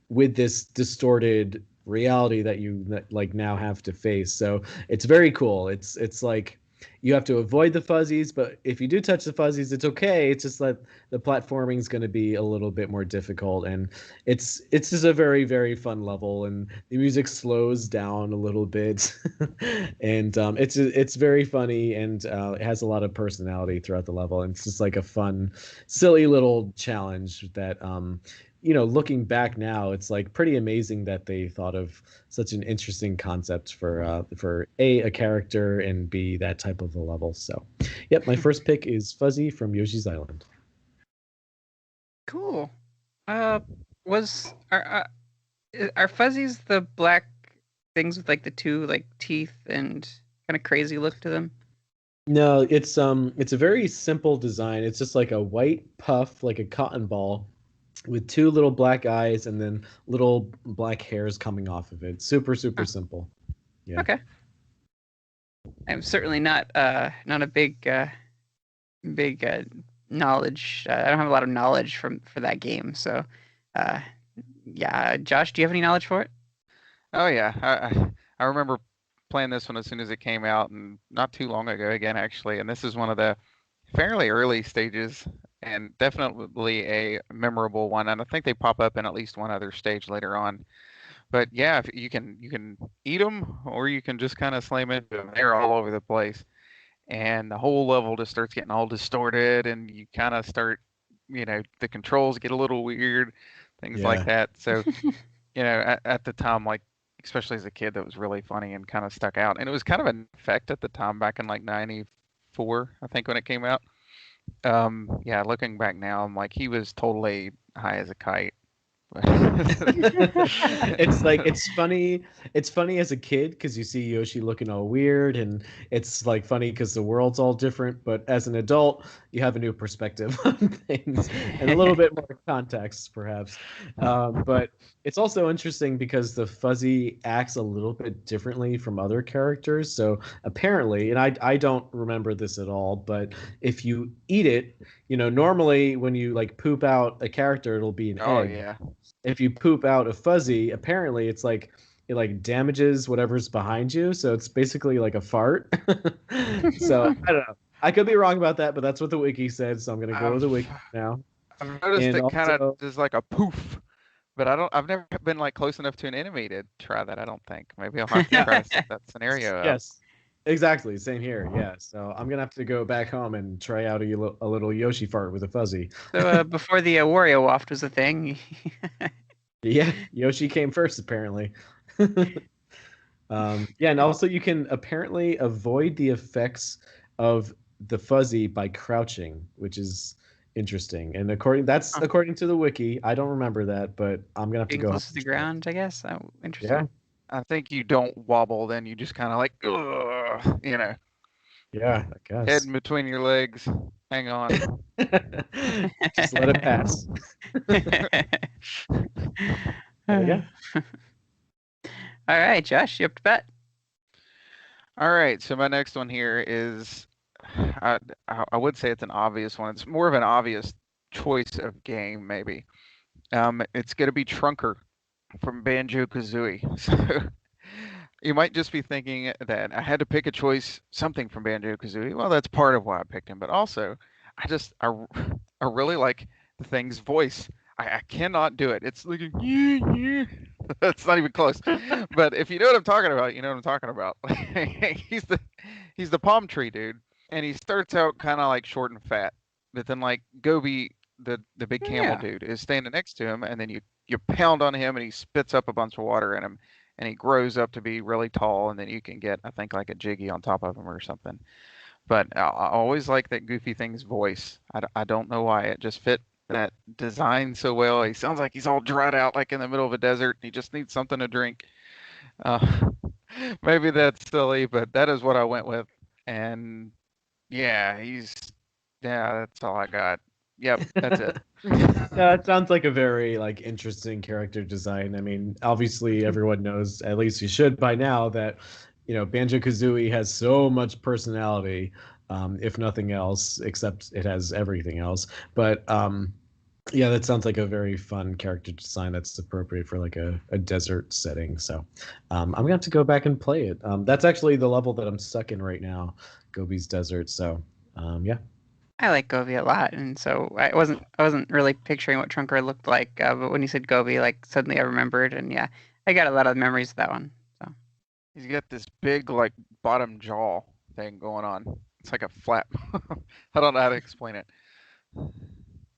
with this distorted reality that you like now have to face. So it's very cool. It's like you have to avoid the fuzzies, but if you do touch the fuzzies, it's okay. It's just that the platforming is going to be a little bit more difficult, and it's just a very, very fun level, and the music slows down a little bit, and it's very funny, and it has a lot of personality throughout the level, and it's just like a fun, silly little challenge that looking back now, it's like pretty amazing that they thought of such an interesting concept for a character, and B, that type of a level. So, yep, my first pick is Fuzzy from Yoshi's Island. Cool. Was are fuzzies the black things with like the two like teeth and kind of crazy look to them? No, it's a very simple design. It's just like a white puff, like a cotton ball, with two little black eyes and then little black hairs coming off of it. Super, super simple. Yeah. Okay. I'm certainly not a big knowledge. I don't have a lot of knowledge for that game. So, yeah. Josh, do you have any knowledge for it? Oh yeah, I remember playing this one as soon as it came out, and not too long ago again actually. And this is one of the fairly early stages, and definitely a memorable one. And I think they pop up in at least one other stage later on. But yeah, if you can eat them, or you can just kind of slam into them. They're all over the place, and the whole level just starts getting all distorted, and you kind of start, the controls get a little weird, things like that. So, at the time, like especially as a kid, that was really funny and kind of stuck out. And it was kind of an effect at the time back in like '94, I think, when it came out. Yeah, looking back now, I'm like, he was totally high as a kite. It's like it's funny as a kid because you see Yoshi looking all weird, and it's like funny because the world's all different, but as an adult you have a new perspective on things and a little bit more context perhaps. But it's also interesting because the fuzzy acts a little bit differently from other characters. So apparently, and I don't remember this at all, but if you eat it, normally when you like poop out a character, it'll be an egg. Yeah. If you poop out a fuzzy, apparently it's like it like damages whatever's behind you, so it's basically like a fart. So I don't know. I could be wrong about that, but that's what the wiki said, so I'm gonna go with the wiki now. I've noticed And it kind of also, just like a poof, but I've never been like close enough to an enemy to try that. I don't think. Maybe I'll have to try to set that scenario up. yes, exactly, same here. Yeah, so I'm gonna have to go back home and try out a little Yoshi fart with a fuzzy. So before the Wario waft was a thing. Yeah, Yoshi came first apparently. Yeah, and also you can apparently avoid the effects of the fuzzy by crouching, which is interesting. And according to the wiki. I don't remember that, but I'm gonna have to Being go. close to the ground, I guess. Oh, interesting. Yeah. I think you don't wobble, then you just kind of like, ugh, Yeah, I guess. head in between your legs. Hang on. Just let it pass. Yeah. All right, Josh, you up to bet? All right, so my next one here is, I would say it's an obvious one. It's more of an obvious choice of game, maybe. It's going to be Trunker from Banjo-Kazooie. So you might just be thinking that I had to pick a choice, something from Banjo-Kazooie. Well, that's part of why I picked him, but also I really like the thing's voice. I cannot do it. It's like, that's not even close. But if you know what I'm talking about, you know what I'm talking about. he's the palm tree dude, and he starts out kind of like short and fat, but then like Gobi, the big camel dude, is standing next to him, and then you pound on him, and he spits up a bunch of water in him, and he grows up to be really tall, and then you can get, I think, like a Jiggy on top of him or something. But I always like that goofy thing's voice. I don't know why. It just fit that design so well. He sounds like he's all dried out, like in the middle of a desert. He just needs something to drink. Maybe that's silly, but that is what I went with. And yeah, that's all I got. Yep, that's it. Yeah, it sounds like a very like interesting character design. I mean, obviously everyone knows, at least you should by now, that Banjo-Kazooie has so much personality, if nothing else, except it has everything else. But yeah, that sounds like a very fun character design that's appropriate for like a desert setting. So I'm gonna have to go back and play it. That's actually the level that I'm stuck in right now, Gobi's Desert. So yeah. I like Gobi a lot, and so I wasn't really picturing what Trunker looked like, but when you said Gobi, like suddenly I remembered, and yeah, I got a lot of memories of that one. So he's got this big like bottom jaw thing going on. It's like a flap. I don't know how to explain it.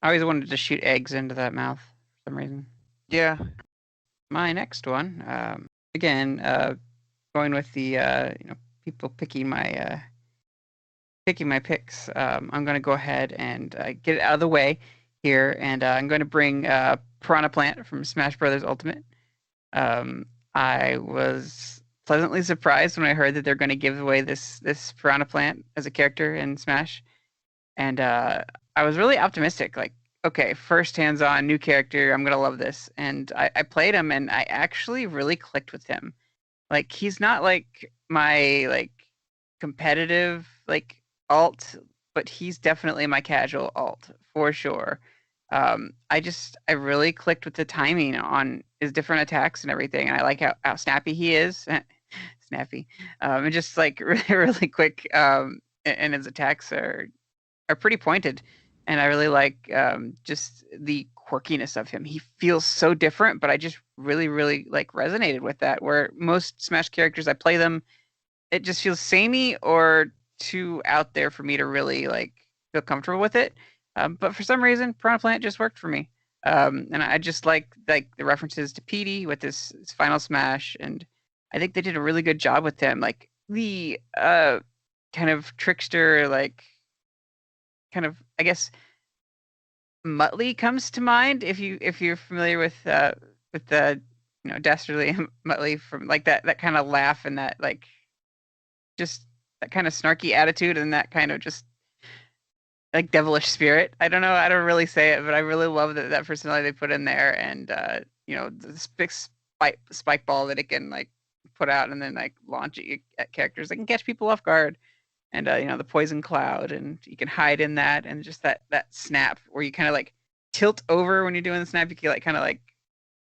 I always wanted to shoot eggs into that mouth for some reason. Yeah. My next one, again, going with the people picking my picks. I'm going to go ahead and get it out of the way here, and I'm going to bring Piranha Plant from Smash Brothers Ultimate. I was pleasantly surprised when I heard that they're going to give away this Piranha Plant as a character in Smash, and I was really optimistic. Like, okay, first hands-on, new character, I'm gonna love this. And I played him, and I actually really clicked with him. Like, he's not like my like competitive like alt, but he's definitely my casual alt for sure. I really clicked with the timing on his different attacks and everything, and I like how snappy he is. Snappy. And just like really quick. And his attacks are pretty pointed, and I really like just the quirkiness of him. He feels so different, but I just really like resonated with that. Where most Smash characters, I play them, it just feels samey or too out there for me to really like feel comfortable with it. But for some reason, Piranha Plant just worked for me. And I just like the references to Petey with this final Smash, and I think they did a really good job with him. Like the kind of trickster, like kind of, I guess, Muttley comes to mind if you're familiar with the Dastardly and Muttley, from like that kind of laugh and that like just that kind of snarky attitude and that kind of just like devilish spirit. I don't know, I don't really say it, but I really love that personality they put in there, and the big spike ball that it can like put out and then like launch at characters that can catch people off guard. And the poison cloud, and you can hide in that, and just that snap where you kind of like tilt over when you're doing the snap. You can like kind of like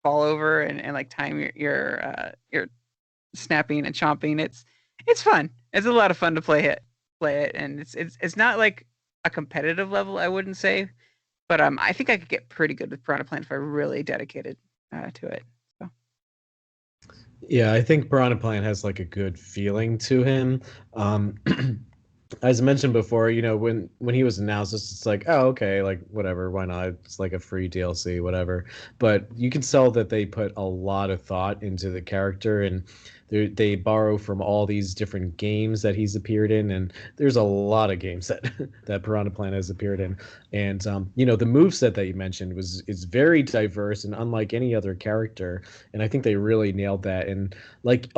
fall over and like time your snapping and chomping. It's fun. It's a lot of fun to play it, and it's not like a competitive level, I wouldn't say, but I think I could get pretty good with Piranha Plant if I really dedicated to it. So. Yeah, I think Piranha Plant has like a good feeling to him. As mentioned before, when he was announced, it's just like, oh, okay, like whatever, why not? It's like a free DLC, whatever. But you can tell that they put a lot of thought into the character, and they borrow from all these different games that he's appeared in, and there's a lot of games that that Piranha Plant has appeared in. And the moveset that you mentioned is very diverse and unlike any other character, and I think they really nailed that. And like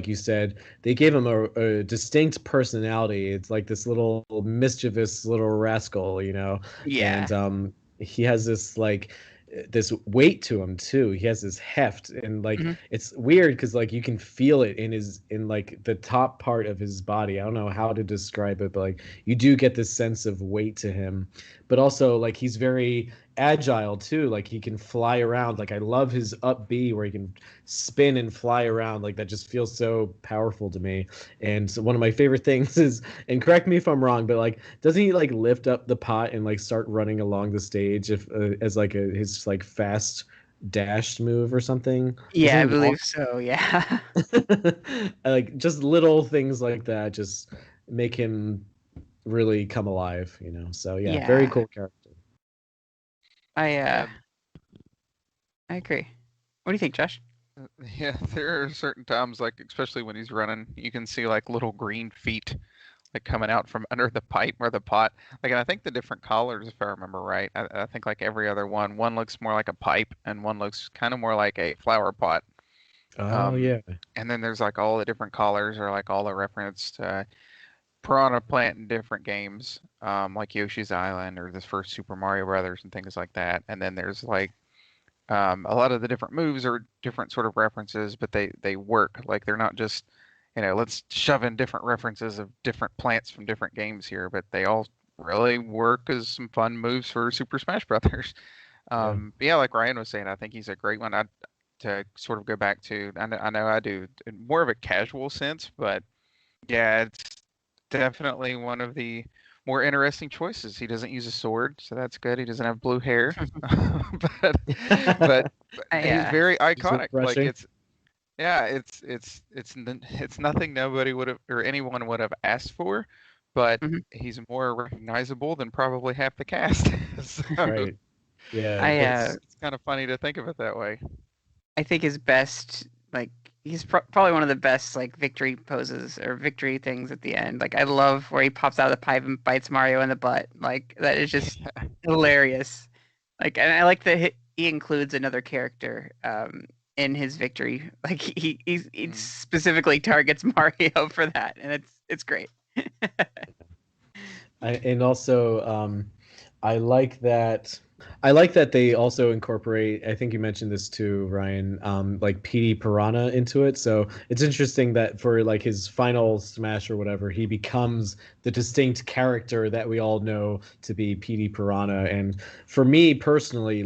you said, they gave him a distinct personality. It's like this little mischievous little rascal, Yeah. And he has this weight to him too. He has this heft, and it's weird because you can feel it in the top part of his body. I don't know how to describe it, but you do get this sense of weight to him. But also he's very agile too. He can fly around. I love his up B where he can spin and fly around. That just feels so powerful to me. And one of my favorite things is, and correct me if I'm wrong, but doesn't he lift up the pot and start running along the stage as his fast dashed move or something? Yeah, I believe so. Yeah. Just little things like that just make him really come alive, So yeah, very cool character. I agree. What do you think, Josh? Yeah, there are certain times, especially when he's running, you can see little green feet coming out from under the pipe or the pot. And I think the different collars, if I remember right, I think every other one looks more like a pipe and one looks kind of more like a flower pot. Oh yeah. And then there's all the different collars are all the reference to Piranha Plant in different games, like Yoshi's Island or this first Super Mario Brothers and things like that. And then there's a lot of the different moves are different sort of references, but they work. They're not just, let's shove in different references of different plants from different games here, but they all really work as some fun moves for Super Smash Brothers. But yeah, like Ryan was saying, I think he's a great one. To sort of go back to, I know I do in more of a casual sense, but yeah, it's definitely one of the more interesting choices. He doesn't use a sword, so that's good. He doesn't have blue hair, but he's very iconic. It's nothing nobody would have or anyone would have asked for, but he's more recognizable than probably half the cast. So, right. Yeah. It's kind of funny to think of it that way. I think his best, he's probably one of the best, victory poses or victory things at the end. I love where he pops out of the pipe and bites Mario in the butt. That is just hilarious. And I like that he includes another character in his victory. He specifically targets Mario for that, and it's great. And also, I like that they also incorporate, I think you mentioned this too, Ryan, PD Piranha into it. So it's interesting that for his final Smash or whatever, he becomes the distinct character that we all know to be PD Piranha. And for me personally,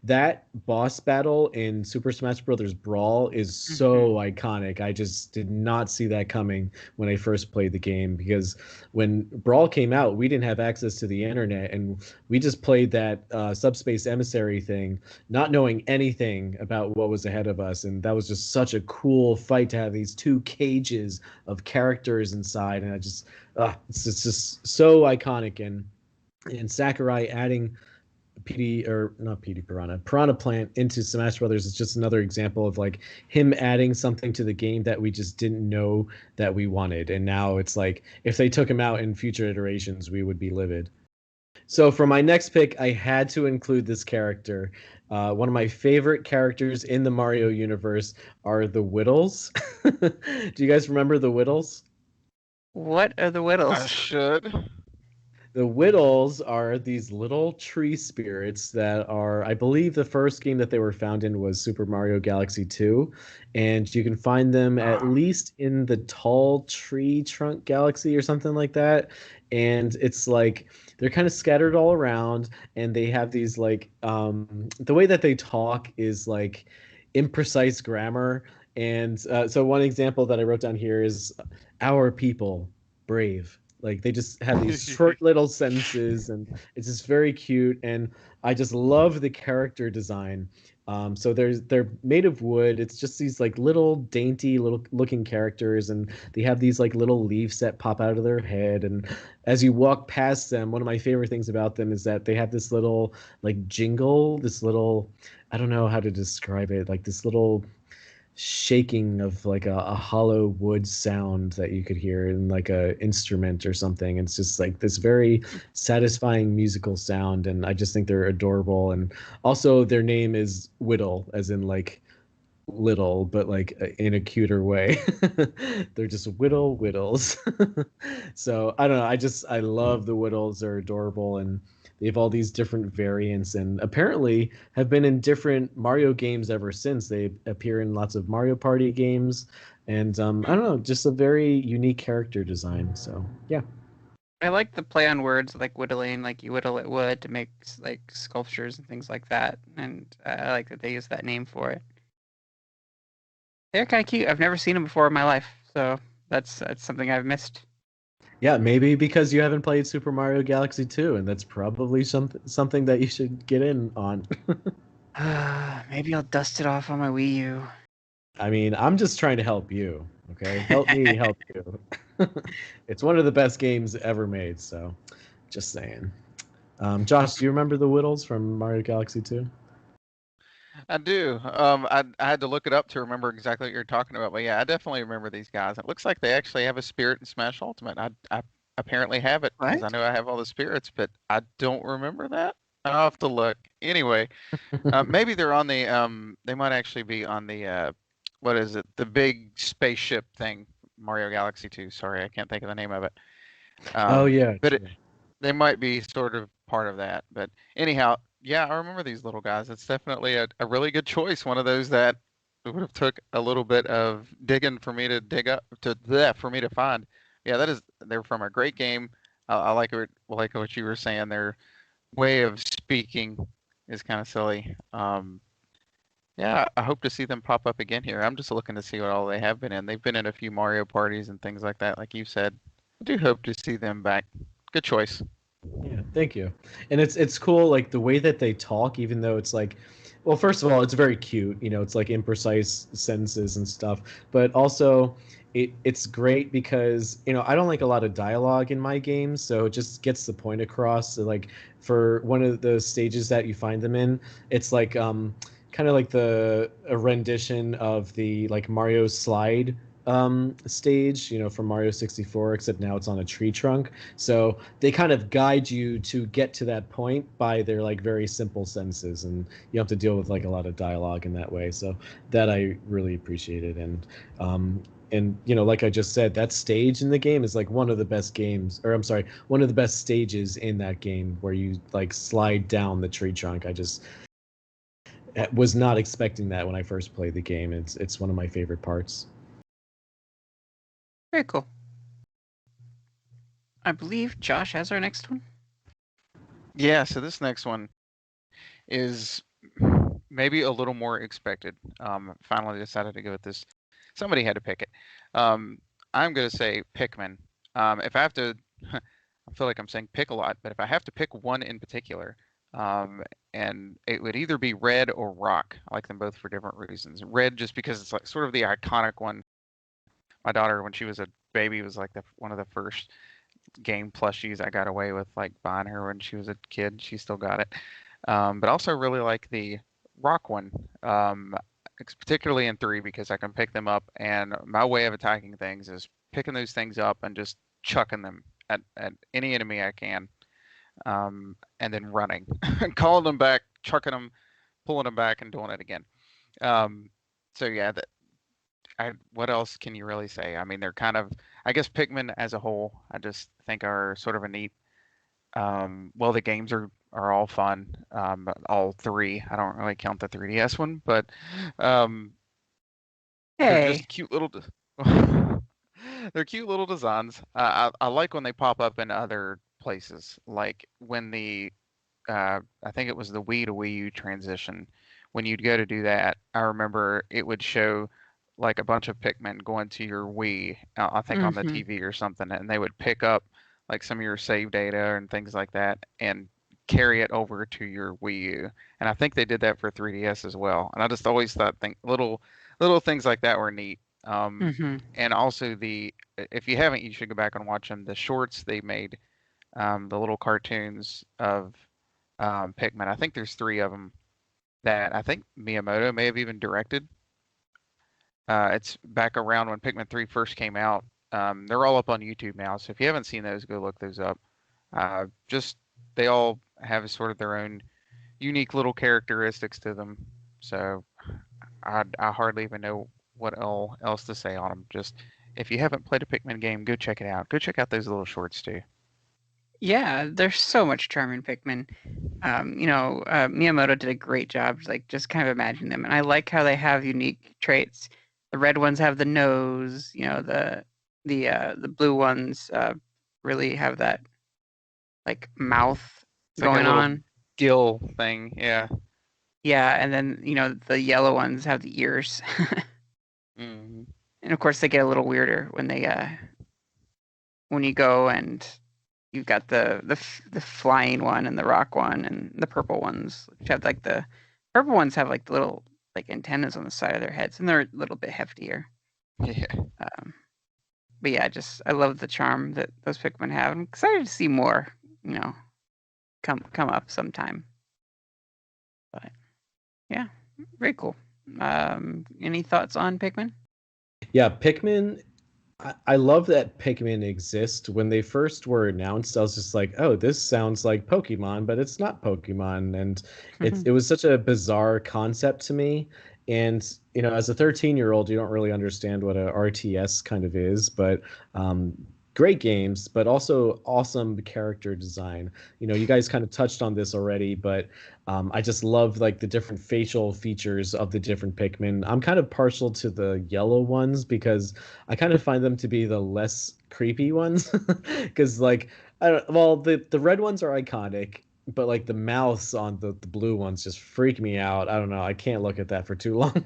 that boss battle in Super Smash Bros. Brawl is so iconic. I just did not see that coming when I first played the game, because when Brawl came out, we didn't have access to the internet, and we just played that Subspace Emissary thing, not knowing anything about what was ahead of us. And that was just such a cool fight to have these two cages of characters inside. And it's just so iconic. And Sakurai adding Piranha Plant into Smash Brothers is just another example of him adding something to the game that we just didn't know that we wanted. And now it's if they took him out in future iterations, we would be livid. So for my next pick, I had to include this character. One of my favorite characters in the Mario universe are the Whittles. Do you guys remember the Whittles? What are the Whittles? I should. The Whittles are these little tree spirits that are, I believe the first game that they were found in was Super Mario Galaxy 2. And you can find them at least in the Tall Tree Trunk Galaxy or something like that. And it's they're kind of scattered all around, and they have these the way that they talk is imprecise grammar. And so one example that I wrote down here is "our people, brave." They just have these short little sentences, and it's just very cute. And I just love the character design. So they're made of wood. It's just these little dainty little looking characters, and they have these little leaves that pop out of their head. And as you walk past them, one of my favorite things about them is that they have this little jingle, this little, I don't know how to describe it, this little shaking of like a hollow wood sound that you could hear in like a instrument or something. It's just like this very satisfying musical sound, and I just think they're adorable. And also their name is Whittle, as in like little, but like in a cuter way. They're just whittles. So I don't know. I love the Whittles. They're adorable, and they have all these different variants, and apparently have been in different Mario games ever since. They appear in lots of Mario Party games, and I don't know, just a very unique character design. So yeah. I like the play on words, like whittling, like you whittle at wood to make like sculptures and things like that, and I like that they use that name for it. They're kind of cute. I've never seen them before in my life, so that's something I've missed. Yeah, maybe because you haven't played Super Mario Galaxy 2, and that's probably something that you should get in on. Maybe I'll dust it off on my Wii U. I mean, I'm just trying to help you, okay? Help me help you. It's one of the best games ever made, so just saying. Josh, do you remember the Whittles from Mario Galaxy 2? I do. I had to look it up to remember exactly what you're talking about, but yeah, I definitely remember these guys. It looks like they actually have a spirit in Smash Ultimate. I apparently have it because I What? know I have all the spirits, but I don't remember that. I'll have to look. Anyway, maybe they're on the they might actually be on the what is it? The big spaceship thing, Mario Galaxy 2. Sorry, I can't think of the name of it. Oh yeah, But true. they might be sort of part of that. But anyhow, yeah, I remember these little guys. It's definitely a really good choice. One of those that would have took a little bit of digging for me to dig up to that for me to find. Yeah, they're from a great game. I like what you were saying. Their way of speaking is kind of silly. Yeah, I hope to see them pop up again here. I'm just looking to see what all they have been in. They've been in a few Mario parties and things like that, like you said. I do hope to see them back. Good choice. Yeah, thank you. And it's cool, like the way that they talk, even though it's like, well, first of all, it's very cute. It's like imprecise sentences and stuff, but also it's great because I don't like a lot of dialogue in my games, so it just gets the point across. So, like for one of the stages that you find them in, it's like kind of like a rendition of the like Mario slide stage, from Mario 64, except now it's on a tree trunk. So they kind of guide you to get to that point by their like very simple sentences, and you have to deal with like a lot of dialogue in that way. So that I really appreciated, and like I just said, that stage in the game is like one of the best games, or I'm sorry, one of the best stages in that game where you like slide down the tree trunk. I just was not expecting that when I first played the game. It's one of my favorite parts. Very cool. I believe Josh has our next one. Yeah, so this next one is maybe a little more expected. Finally decided to go with this. Somebody had to pick it. I'm going to say Pikmin. If I have to, I feel like I'm saying pick a lot, but if I have to pick one in particular, and it would either be Red or Rock. I like them both for different reasons. Red just because it's like sort of the iconic one. My daughter, when she was a baby, was like one of the first game plushies I got away with, like buying her when she was a kid. She still got it. But also really like the Rock one, particularly in 3 because I can pick them up, and my way of attacking things is picking those things up and just chucking them at any enemy I can, and then running, calling them back, chucking them, pulling them back, and doing it again. So yeah, what else can you really say? I mean, they're kind of, I guess Pikmin as a whole, I just think are sort of a neat. Well, the games are all fun. All 3. I don't really count the 3DS one, but um, they're Hey. just cute little. They're cute little designs. I like when they pop up in other places, like when I think it was the Wii to Wii U transition. When you'd go to do that, I remember it would show like a bunch of Pikmin going to your Wii, I think on the Mm-hmm. TV or something, and they would pick up like some of your save data and things like that and carry it over to your Wii U. And I think they did that for 3DS as well. And I just always thought little things like that were neat. Mm-hmm. And also if you haven't, you should go back and watch them. The shorts they made, the little cartoons of Pikmin. I think there's 3 of them that I think Miyamoto may have even directed. It's back around when Pikmin 3 first came out. They're all up on YouTube now, so if you haven't seen those, go look those up. Just they all have sort of their own unique little characteristics to them. So I hardly even know what else to say on them. Just if you haven't played a Pikmin game, go check it out. Go check out those little shorts too. Yeah, there's so much charm in Pikmin. Miyamoto did a great job, like just kind of imagining them, and I like how they have unique traits. The red ones have the nose, the blue ones really have that like mouth It's like going a little on. gill thing, yeah. Yeah, and then the yellow ones have the ears, Hmm. and of course they get a little weirder when you go and you've got the flying one and the rock one and the purple ones, which have like the purple ones have like the little like antennas on the side of their heads, and they're a little bit heftier. Yeah. But yeah, I love the charm that those Pikmin have. I'm excited to see more, come up sometime. But yeah, very cool. Any thoughts on Pikmin? Yeah, Pikmin. I love that Pikmin exist. When they first were announced, I was just like, "Oh, this sounds like Pokemon, but it's not Pokemon." And it was such a bizarre concept to me. And as a 13-year-old, you don't really understand what a RTS kind of is, but great games, but also awesome character design. You guys kind of touched on this already, but I just love like the different facial features of the different Pikmin. I'm kind of partial to the yellow ones because I kind of find them to be the less creepy ones. Because like I don't, well, the red ones are iconic, but like the mouths on the blue ones just freak me out. I don't know. I can't look at that for too long.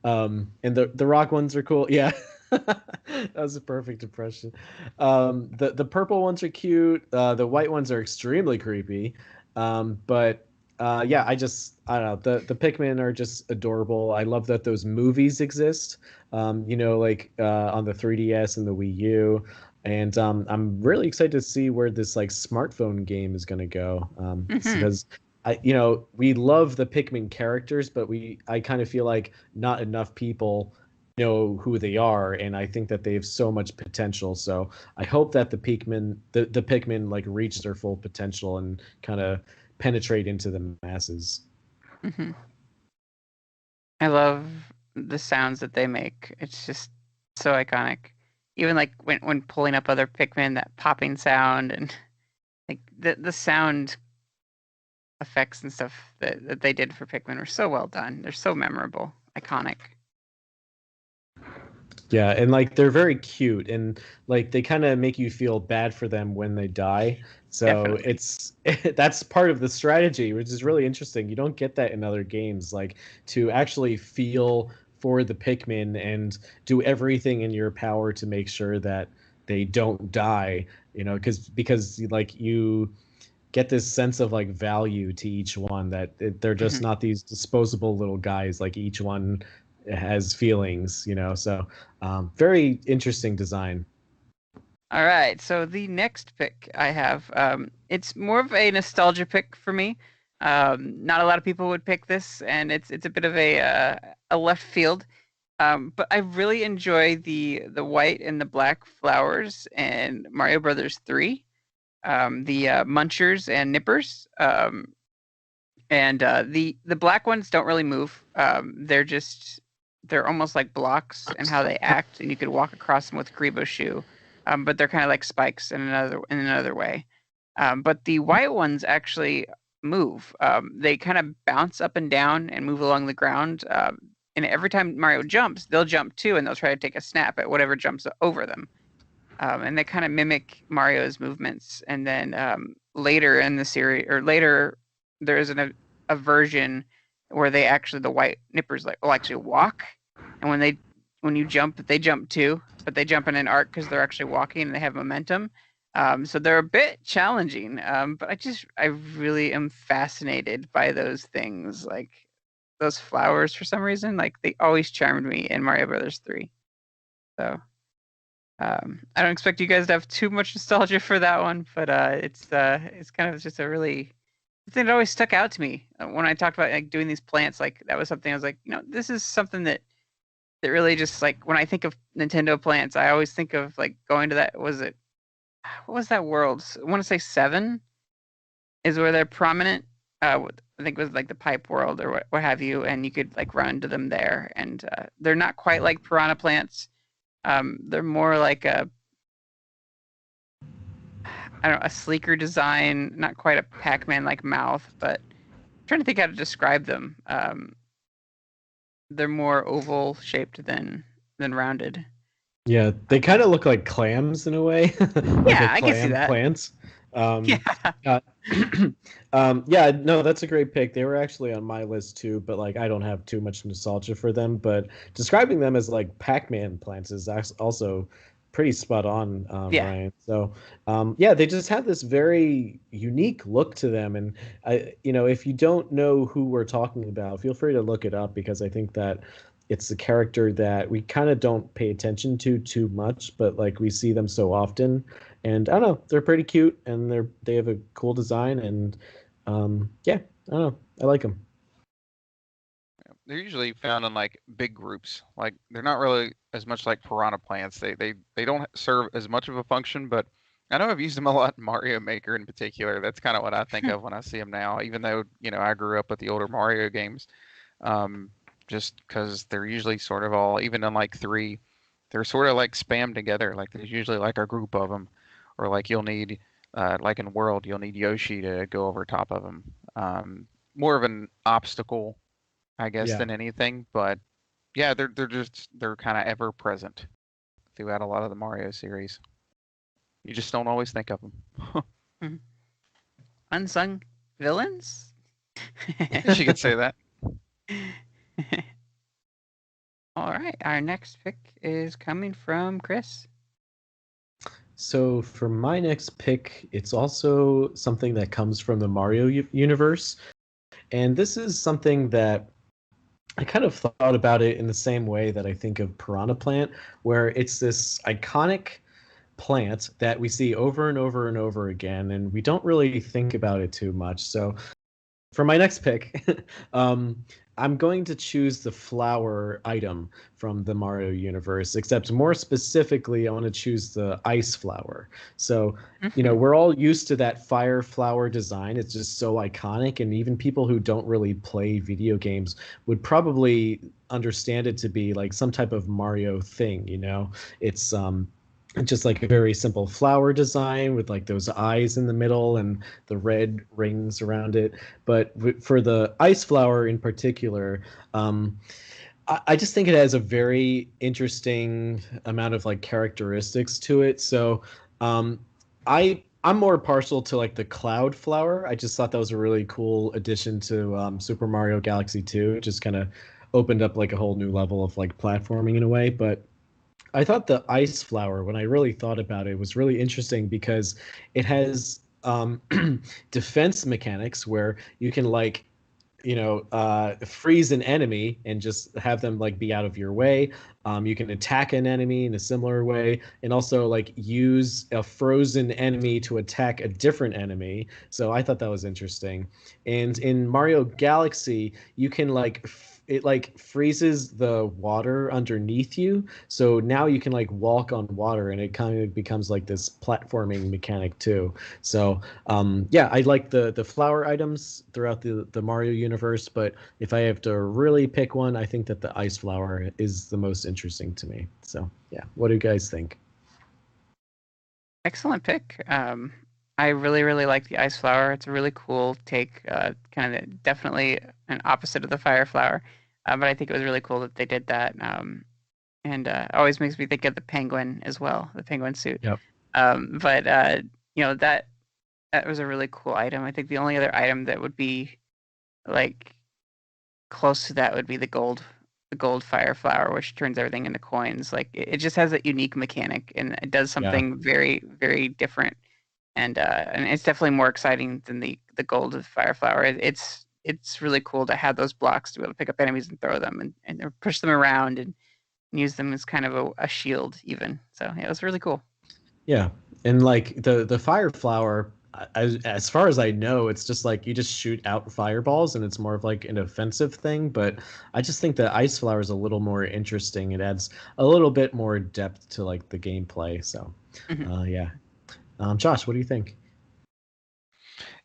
And the rock ones are cool. Yeah. That was a perfect impression. The purple ones are cute. The white ones are extremely creepy. But yeah, I don't know. The Pikmin are just adorable. I love that those movies exist. Like on the 3DS and the Wii U. And I'm really excited to see where this like smartphone game is going to go. Because we love the Pikmin characters, but I kind of feel like not enough people know who they are, and I think that they have so much potential. So I hope that the Pikmin like reach their full potential and kind of penetrate into the masses. Hmm. I love the sounds that they make. It's just so iconic. Even like when pulling up other Pikmin, that popping sound and like the sound effects and stuff that they did for Pikmin were so well done. They're so memorable, iconic. Yeah, and like they're very cute and like they kind of make you feel bad for them when they die. So Definitely. that's part of the strategy, which is really interesting. You don't get that in other games, like to actually feel for the Pikmin and do everything in your power to make sure that they don't die, because like you get this sense of like value to each one that they're just Hmm. not these disposable little guys. Like each one has feelings, so very interesting design. All right, so the next pick I have, it's more of a nostalgia pick for me. Not a lot of people would pick this, and it's a bit of a left field. But I really enjoy the white and the black flowers in Mario Brothers 3. The munchers and nippers. And the black ones don't really move. They're almost like blocks in how they act, and you could walk across them with Grebo shoe. But they're kind of like spikes in another way. But the white ones actually move. They kind of bounce up and down and move along the ground. And every time Mario jumps, they'll jump too, and they'll try to take a snap at whatever jumps over them. And they kind of mimic Mario's movements. And then later in the series, or later, there is a version where the white nippers like will actually walk, and when you jump, they jump too, but they jump in an arc because they're actually walking and they have momentum. So they're a bit challenging, but I really am fascinated by those things, like those flowers for some reason. Like they always charmed me in Mario Brothers 3. So I don't expect you guys to have too much nostalgia for that one, but it's kind of just a really thing that always stuck out to me when I talked about like doing these plants. Like that was something I was like, this is something that that really just like when I think of Nintendo plants, I always think of like going to that. What was that world? I want to say 7 is where they're prominent. I think it was like the Pipe World or what have you, and you could like run into them there. And they're not quite like piranha plants. They're more like a sleeker design, not quite a Pac-Man like mouth, but I'm trying to think how to describe them. They're more oval shaped than rounded. Yeah, they kind of look like clams in a way, like Yeah, a I can see clam that. plants. Yeah. Uh, yeah, no, that's a great pick. They were actually on my list too, but like I don't have too much nostalgia for them. But describing them as like Pac-Man plants is also pretty spot on, Yeah. Ryan. So, yeah, they just have this very unique look to them, and if you don't know who we're talking about, feel free to look it up because I think that it's a character that we kind of don't pay attention to too much, but like we see them so often, and I don't know, they're pretty cute and they have a cool design, and yeah, I don't know, I like them. They're usually found in like big groups. Like they're not really as much like piranha plants. They don't serve as much of a function, but I know I've used them a lot in Mario Maker in particular. That's kind of what I think of when I see them now, even though, I grew up with the older Mario games. Um, just because they're usually sort of all, even in like 3, they're sort of like spammed together. Like there's usually like a group of them, or like you'll need, like in World, you'll need Yoshi to go over top of them. More of an obstacle, I guess, Yeah. than anything. But yeah, they're kind of ever present throughout a lot of the Mario series. You just don't always think of them. Unsung villains? I guess you could say that. All right, our next pick is coming from Chris. So for my next pick, it's also something that comes from the Mario universe. And this is something that I kind of thought about it in the same way that I think of Piranha Plant, where it's this iconic plant that we see over and over and over again, and we don't really think about it too much. So for my next pick, I'm going to choose the flower item from the Mario universe, except more specifically, I want to choose the ice flower. So, we're all used to that fire flower design. It's just so iconic, and even people who don't really play video games would probably understand it to be like some type of Mario thing, It's just like a very simple flower design with like those eyes in the middle and the red rings around it. But for the ice flower in particular, I just think it has a very interesting amount of like characteristics to it. So I'm more partial to like the cloud flower. I just thought that was a really cool addition to Super Mario Galaxy 2. It just kind of opened up like a whole new level of like platforming in a way. But I thought the ice flower, when I really thought about it, was really interesting because it has defense mechanics where you can like freeze an enemy and just have them like be out of your way. You can attack an enemy in a similar way, and also like use a frozen enemy to attack a different enemy. So I thought that was interesting. And in Mario Galaxy, you can like it like freezes the water underneath you, so now you can like walk on water, and it kind of becomes like this platforming mechanic too. So yeah, I like the flower items throughout the Mario universe, but if I have to really pick one, I think that the ice flower is the most interesting to me. So yeah, what do you guys think? Excellent pick. I really, really like the ice flower. It's a really cool take, kind of definitely an opposite of the fire flower. But I think it was really cool that they did that. And always makes me think of the penguin as well, the penguin suit. Yep. But that was a really cool item. I think the only other item that would be like close to that would be the gold fire flower, which turns everything into coins. Like it just has a unique mechanic, and it does something very, very different. And it's definitely more exciting than the gold fire flower. It's really cool to have those blocks to be able to pick up enemies and throw them and push them around and use them as kind of a shield even. So yeah, it was really cool. Yeah, and like the fire flower, as far as I know, it's just like you just shoot out fireballs and it's more of like an offensive thing. But I just think the ice flower is a little more interesting. It adds a little bit more depth to like the gameplay. So, yeah. Josh, what do you think?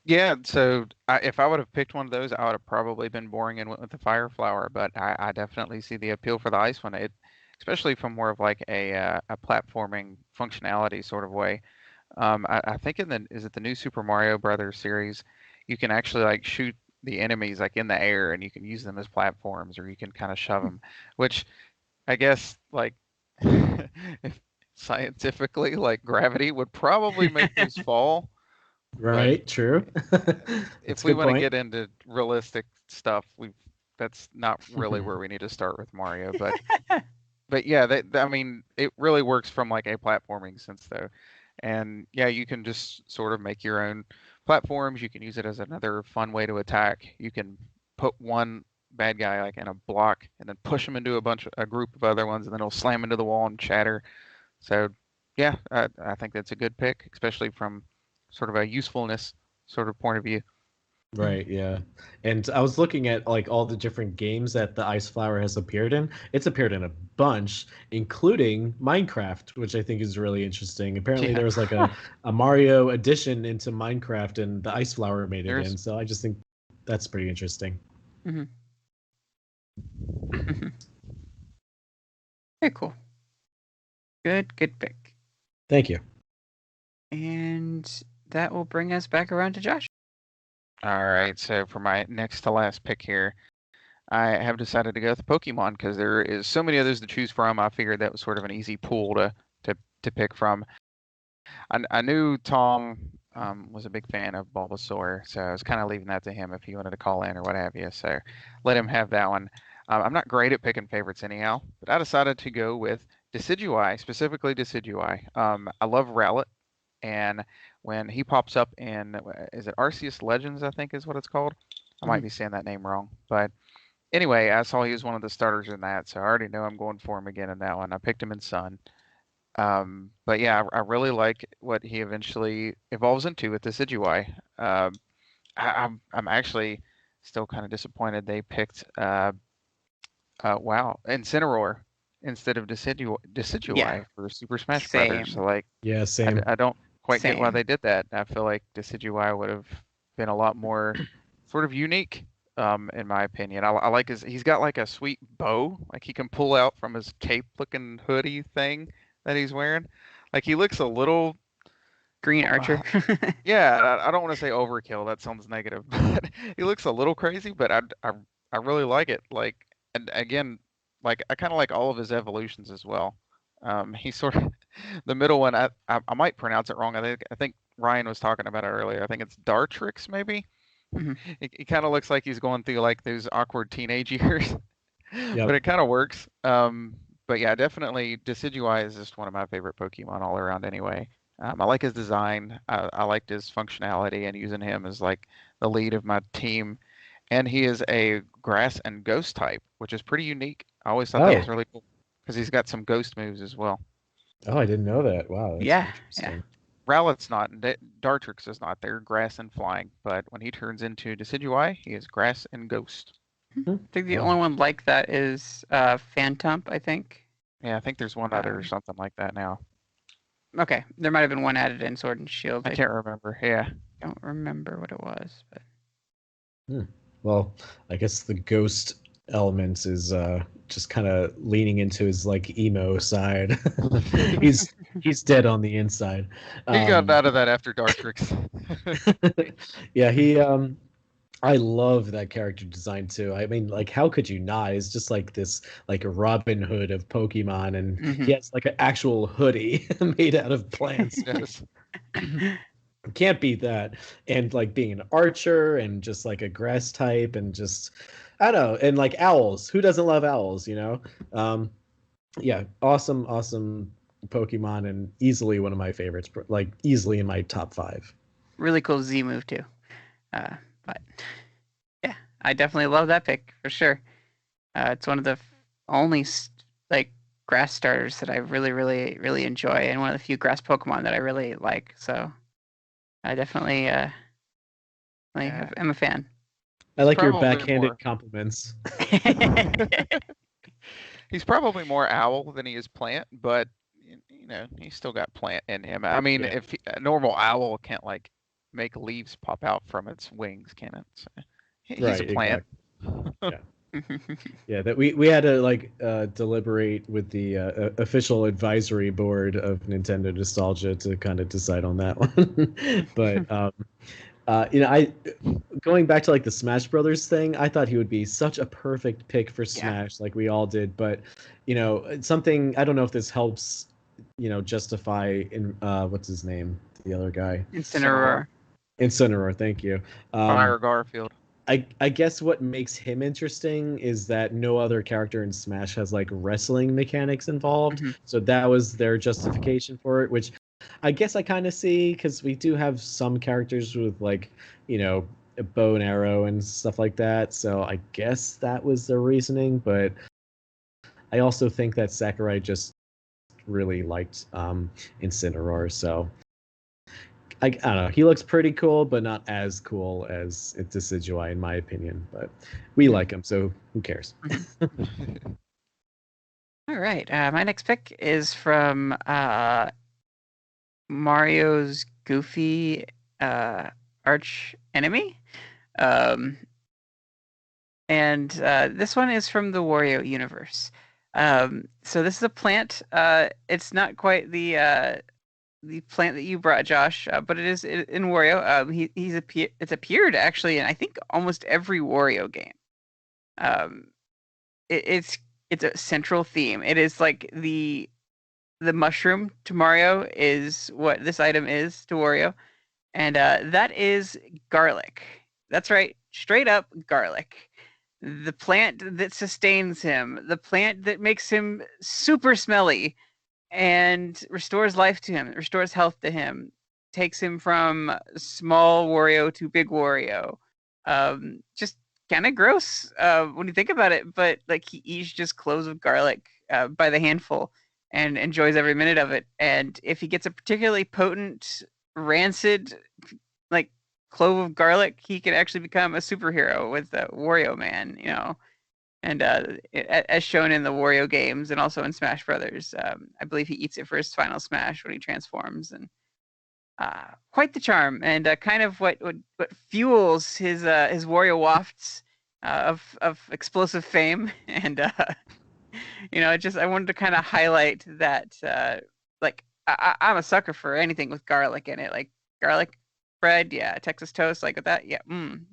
Yeah, so if I would have picked one of those, I would have probably been boring and went with the fire flower. But I definitely see the appeal for the ice one. Especially from more of like a platforming functionality sort of way. I think is it the new Super Mario Brothers series, you can actually like shoot the enemies like in the air and you can use them as platforms or you can kind of shove them, which I guess like if scientifically like gravity would probably make those fall, but Right, true. That's if a we good want to point. get into realistic stuff, that's not really where we need to start with Mario, but yeah, I mean, it really works from like a platforming sense though. And yeah, you can just sort of make your own platforms. You can use it as another fun way to attack. You can put one bad guy like in a block and then push him into a group of other ones and then he'll slam into the wall and shatter. So yeah, I think that's a good pick, especially from sort of a usefulness sort of point of view. Right, yeah. And I was looking at like all the different games that the ice flower has appeared in. It's appeared in a bunch, including Minecraft, which I think is really interesting. Apparently Yeah, there was like a Mario addition into Minecraft and the ice flower made it there's in. So I just think that's pretty interesting. Mhm. Very cool. Good pick. Thank you. And that will bring us back around to Josh. all right. So for my next to last pick here, I have decided to go with Pokemon because there is so many others to choose from. I figured that was sort of an easy pool to pick from. I knew Tom was a big fan of Bulbasaur, so I was kind of leaving that to him if he wanted to call in or what have you. So let him have that one. I'm not great at picking favorites anyhow, but I decided to go with Decidueye, specifically Decidueye. I love Rowlet, and when he pops up in, is it Arceus Legends, I think is what it's called? I might be saying that name wrong, but anyway, I saw he was one of the starters in that, so I already know I'm going for him again in that one. I picked him in Sun. But yeah, I really like what he eventually evolves into with Decidueye. I'm actually still kind of disappointed they picked Incineroar instead of Decidueye Yeah, for Super Smash Brothers. So same. like, Yeah, same. I don't quite get why Same. they did that. I feel like Decidueye would have been a lot more sort of unique, in my opinion. I like he's got like a sweet bow, like he can pull out from his cape-looking hoodie thing that he's wearing. Like he looks a little, Green uh, Archer. yeah, I don't want to say overkill. That sounds negative, but he looks a little crazy. But I really like it. Like, and again, like I kind of like all of his evolutions as well. He's sort of the middle one. I might pronounce it wrong. I think Ryan was talking about it earlier. I think it's Dartrix maybe. Mhm. He kind of looks like he's going through like those awkward teenage years, but Yep. it kind of works. But yeah, definitely Decidueye is just one of my favorite Pokemon all around anyway. I like his design. I liked his functionality and using him as like the lead of my team. And he is a grass and ghost type, which is pretty unique. I always thought that Oh. was really cool because he's got some ghost moves as well. Oh, I didn't know that. Wow, that's Yeah. interesting. Rowlet's not, and Dartrix is not. They're grass and flying, but when he turns into Decidueye, he is grass and ghost. I think the Wow. only one like that is Phantump, I think. Yeah, I think there's one other or something like that now. Okay, there might have been one added in Sword and Shield. I can't remember. Yeah. Don't remember what it was, but Well, I guess the ghost elements is just kind of leaning into his like emo side. he's dead on the inside. He got out of that after Dartrix. Yeah, he I love that character design too. I mean, like, how could you not? He's just like this, like Robin Hood of Pokemon, and he has like an actual hoodie made out of plants. Yes. Can't beat that. And like being an archer and just like a grass type, and just I don't know, and like owls. Who doesn't love owls? Yeah, awesome Pokemon, and easily one of my favorites. Like easily in my top 5. Really cool Z move too. But yeah, I definitely love that pick for sure. It's one of the only like grass starters that I really enjoy, and one of the few grass Pokemon that I really like. So I definitely am a fan. I like your backhanded compliments. He's probably more owl than he is plant, but he's still got plant in him. I mean, if a normal owl can't like make leaves pop out from its wings, can it? So, he's a plant. Exactly. Yeah, that we had to deliberate with the official advisory board of Nintendo Nostalgia to kind of decide on that one. But I going back to like the Smash Brothers thing, I thought he would be such a perfect pick for Smash, like we all did. But something, I don't know if this helps, justify in what's his name, the other guy, Incineroar, thank you. Fire Garfield. I guess what makes him interesting is that no other character in Smash has like wrestling mechanics involved. So that was their justification for it, which I guess I kind of see, because we do have some characters with like, a bow and arrow and stuff like that. So I guess that was the reasoning. But I also think that Sakurai just really liked Incineroar. So I don't know. He looks pretty cool, but not as cool as Decidueye, in my opinion. But we like him, so who cares? All right. My next pick is from Mario's goofy arch enemy. And this one is from the Wario universe. So this is a plant. It's not quite the plant that you brought, Josh, but it is in Wario. It's appeared actually in I think almost every Wario game. It's a central theme. It is like the mushroom to Mario is what this item is to Wario, and that is garlic. That's right, straight up garlic. The plant that sustains him, the plant that makes him super smelly and restores life to him, restores health to him, takes him from small Wario to big Wario. Just kind of gross when you think about it, but like he eats just cloves of garlic by the handful and enjoys every minute of it. And if he gets a particularly potent, rancid, like clove of garlic, he can actually become a superhero with Wario Man, And as shown in the Wario games and also in Smash Brothers, I believe he eats it for his final smash when he transforms, and quite the charm, and kind of what fuels his Wario wafts of explosive fame. And I wanted to kind of highlight that. Like I'm a sucker for anything with garlic in it, like garlic bread, yeah, Texas toast, like with that, yeah,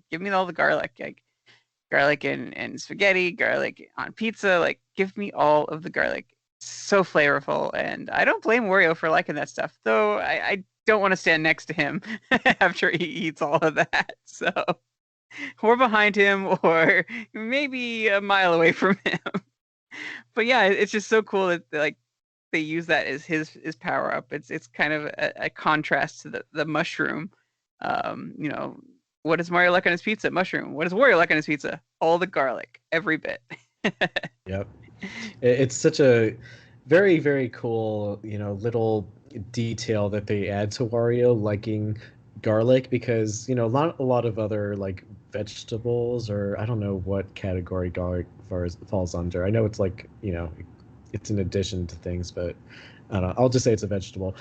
give me all the garlic, like garlic in spaghetti, garlic on pizza, like give me all of the garlic. So flavorful, and I don't blame Wario for liking that stuff, though I don't want to stand next to him after he eats all of that. So, or behind him, or maybe a mile away from him. But yeah, it's just so cool that like they use that as his power up. It's kind of a contrast to the mushroom. What does Mario like on his pizza? Mushroom. What does Wario like on his pizza? All the garlic, every bit. Yep. It's such a very, very cool, little detail that they add to Wario liking garlic, because, a lot of other like vegetables, or I don't know what category garlic falls under. I know it's like, it's an addition to things, but I don't know. I'll just say it's a vegetable.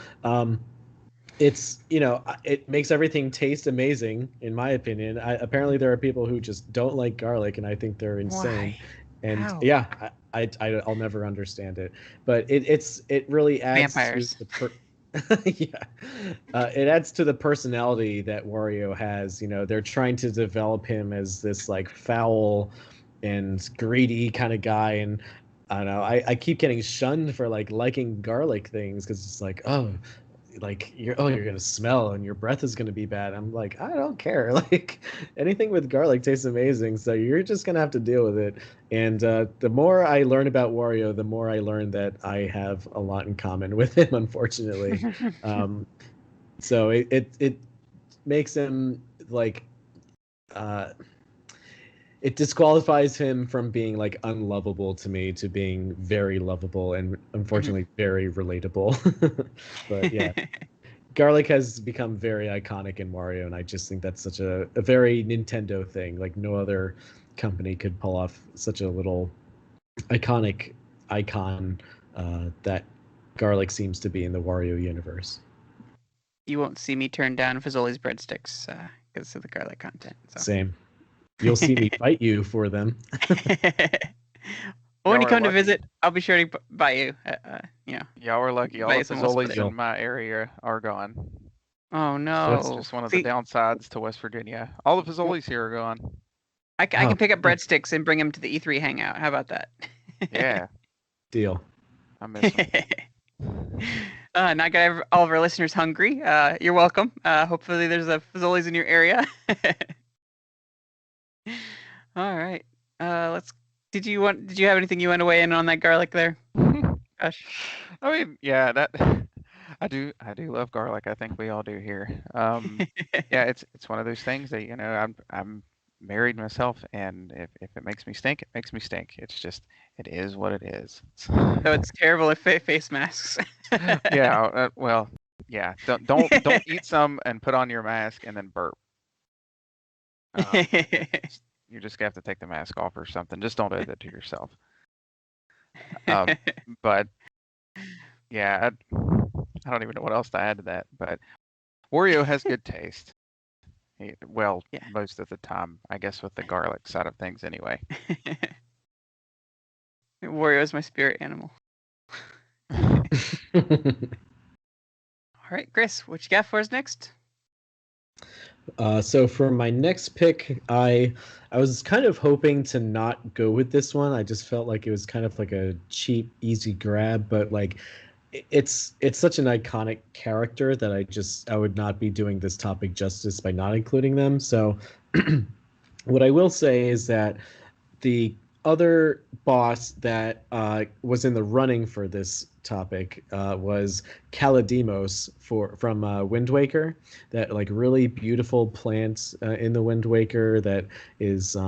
It's it makes everything taste amazing, in my opinion. Apparently there are people who just don't like garlic, and I think they're insane. Why? And How? yeah, I'll never understand it, but it really adds Vampires. to the it adds to the personality that Wario has. They're trying to develop him as this like foul and greedy kind of guy, and I don't know, I keep getting shunned for like liking garlic things, because it's like, oh, like you're gonna smell and your breath is gonna be bad. I'm like, I don't care. Like anything with garlic tastes amazing, so you're just gonna have to deal with it. And the more I learn about Wario, the more I learn that I have a lot in common with him, unfortunately. So it makes him like it disqualifies him from being like unlovable to me to being very lovable and unfortunately very relatable. But yeah. garlic has become very iconic in Wario, and I just think that's such a very Nintendo thing. Like no other company could pull off such a little iconic icon that garlic seems to be in the Wario universe. You won't see me turn down Fazoli's breadsticks because of the garlic content. So. Same. You'll see me fight you for them. When you come to visit, I'll be sure to buy you. Y'all are lucky. All the Fazoli's in my area are gone. Oh no! That's just one of the downsides to West Virginia. All the Fazoli's here are gone. I can pick up breadsticks and bring them to the E3 hangout. How about that? Yeah. Deal. I miss them. Not got all of our listeners hungry. You're welcome. Hopefully there's a Fazoli's in your area. All right. Did you have anything you want to weigh in on that garlic there? Gosh. I mean, yeah, I do love garlic. I think we all do here. Yeah, it's one of those things that I'm married myself, and if it makes me stink, it makes me stink. It's just it is what it is. So it's terrible if face masks. Yeah. Well, yeah. Don't eat some and put on your mask and then burp. You're just gonna have to take the mask off or something. Just don't do that to yourself. But yeah, I don't even know what else to add to that. But Wario has good taste. Most of the time, I guess, with the garlic side of things, anyway. Wario is my spirit animal. All right, Chris, what you got for us next? So for my next pick, I was kind of hoping to not go with this one. I just felt like it was kind of like a cheap, easy grab, but like it's such an iconic character that I would not be doing this topic justice by not including them. So what I will say is that the other boss that was in the running for this topic was Kaladimos from Wind Waker. That like really beautiful plant in the Wind Waker that is I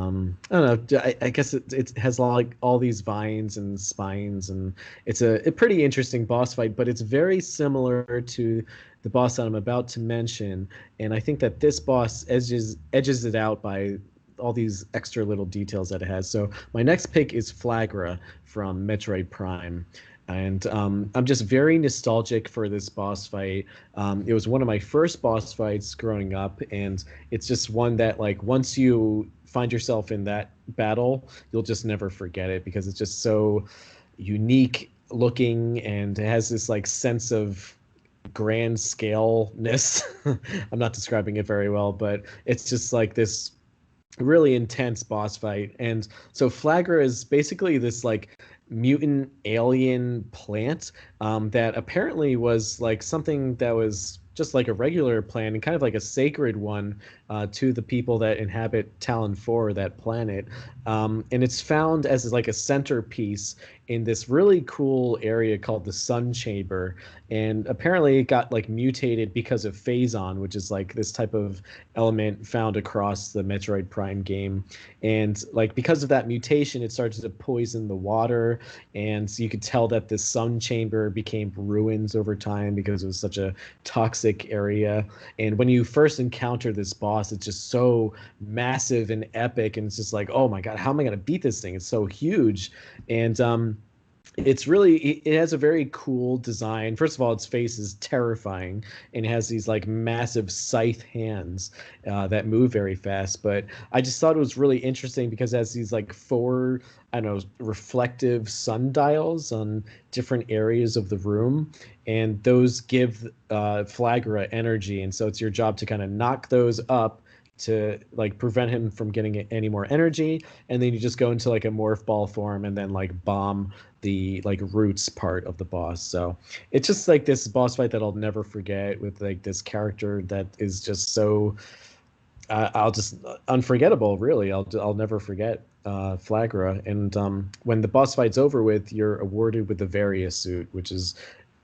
don't know. I guess it has like all these vines and spines, and it's a pretty interesting boss fight. But it's very similar to the boss that I'm about to mention, and I think that this boss edges it out by all these extra little details that it has. So my next pick is Flagra from Metroid Prime. And I'm just very nostalgic for this boss fight. It was one of my first boss fights growing up, and it's just one that, like, once you find yourself in that battle, you'll just never forget it because it's just so unique looking, and it has this like sense of grand scale-ness. I'm not describing it very well, but it's just like this really intense boss fight. And so Flagra is basically this like mutant alien plant that apparently was like something that was just like a regular plant and kind of like a sacred one to the people that inhabit Talon 4, that planet. And it's found as like a centerpiece in this really cool area called the Sun Chamber. And apparently it got like mutated because of Phazon, which is like this type of element found across the Metroid Prime game. And like because of that mutation, it started to poison the water. And so you could tell that the Sun Chamber became ruins over time because it was such a toxic area. And when you first encounter this boss, it's just so massive and epic. And it's just like, oh my God, how am I going to beat this thing? It's so huge. And it has a very cool design. First of all, its face is terrifying and it has these like massive scythe hands that move very fast. But I just thought it was really interesting because it has these like four, I don't know, reflective sundials on different areas of the room, and those give Flagra energy. And so it's your job to kind of knock those up to like prevent him from getting any more energy, and then you just go into like a morph ball form and then like bomb the like roots part of the boss. So it's just like this boss fight that I'll never forget with like this character that is just so I'll just unforgettable. Really, I'll never forget Flagra. And when the boss fight's over with, you're awarded with the Varia suit, which is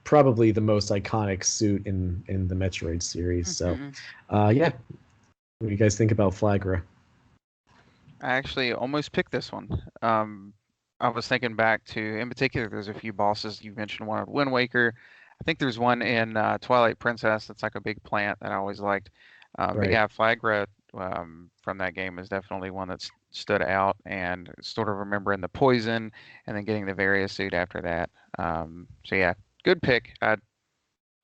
probably the most iconic suit in the Metroid series. Mm-hmm. So yeah. What do you guys think about Flagra? I actually almost picked this one. I was thinking back to, in particular, there's a few bosses. You mentioned one of Wind Waker. I think there's one in Twilight Princess that's like a big plant that I always liked. But Right. yeah, Flagra from that game is definitely one that stood out, and sort of remembering the poison and then getting the Varia suit after that. So yeah, good pick. I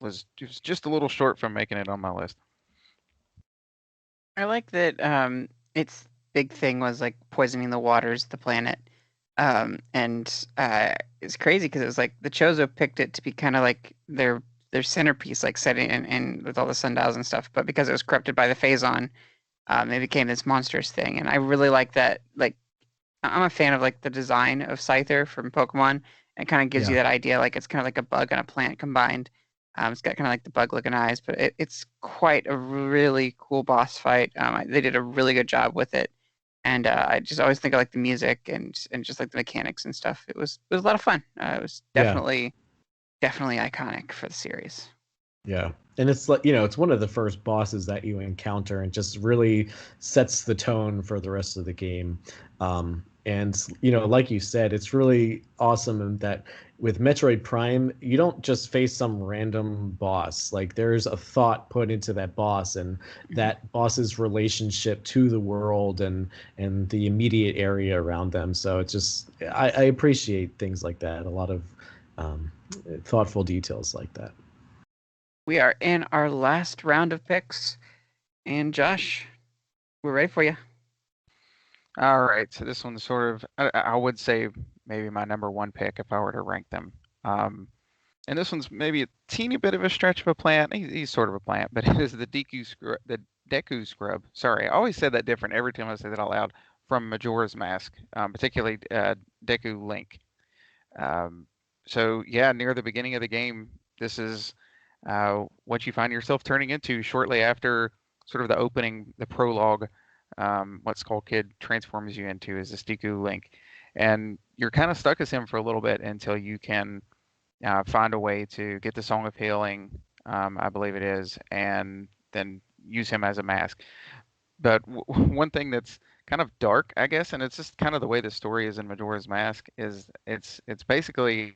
was just a little short from making it on my list. I like that its big thing was like poisoning the waters of the planet. And it's crazy because it was like the Chozo picked it to be kind of like their centerpiece, like setting and with all the sundials and stuff. But because it was corrupted by the Phazon, it became this monstrous thing. And I really like that. Like I'm a fan of like the design of Scyther from Pokemon. It kind of gives you Yeah. that idea, like it's kind of like a bug and a plant combined. It's got kind of like the bug-looking eyes, but it's quite a really cool boss fight. They did a really good job with it, and I just always think of like the music and just like the mechanics and stuff. It was a lot of fun. It was Yeah. definitely iconic for the series. Yeah. And it's like, it's one of the first bosses that you encounter and just really sets the tone for the rest of the game. And, like you said, it's really awesome in that with Metroid Prime, you don't just face some random boss. Like there's a thought put into that boss and that boss's relationship to the world and the immediate area around them. So it's just, I appreciate things like that. A lot of thoughtful details like that. We are in our last round of picks, and Josh, we're ready for you. All right, so this one's sort of, I would say maybe my number one pick if I were to rank them. And this one's maybe a teeny bit of a stretch of a plant. He's sort of a plant, but it is the Deku Scrub. Sorry, I always said that different every time I say that out loud. From Majora's Mask, particularly Deku Link. So yeah, near the beginning of the game, this is what you find yourself turning into shortly after sort of the opening, the prologue. What Skull Kid transforms you into is this Deku Link, and you're kind of stuck as him for a little bit until you can find a way to get the Song of Healing, I believe it is, and then use him as a mask. But one thing that's kind of dark, I guess, and it's just kind of the way the story is in Majora's Mask, is it's basically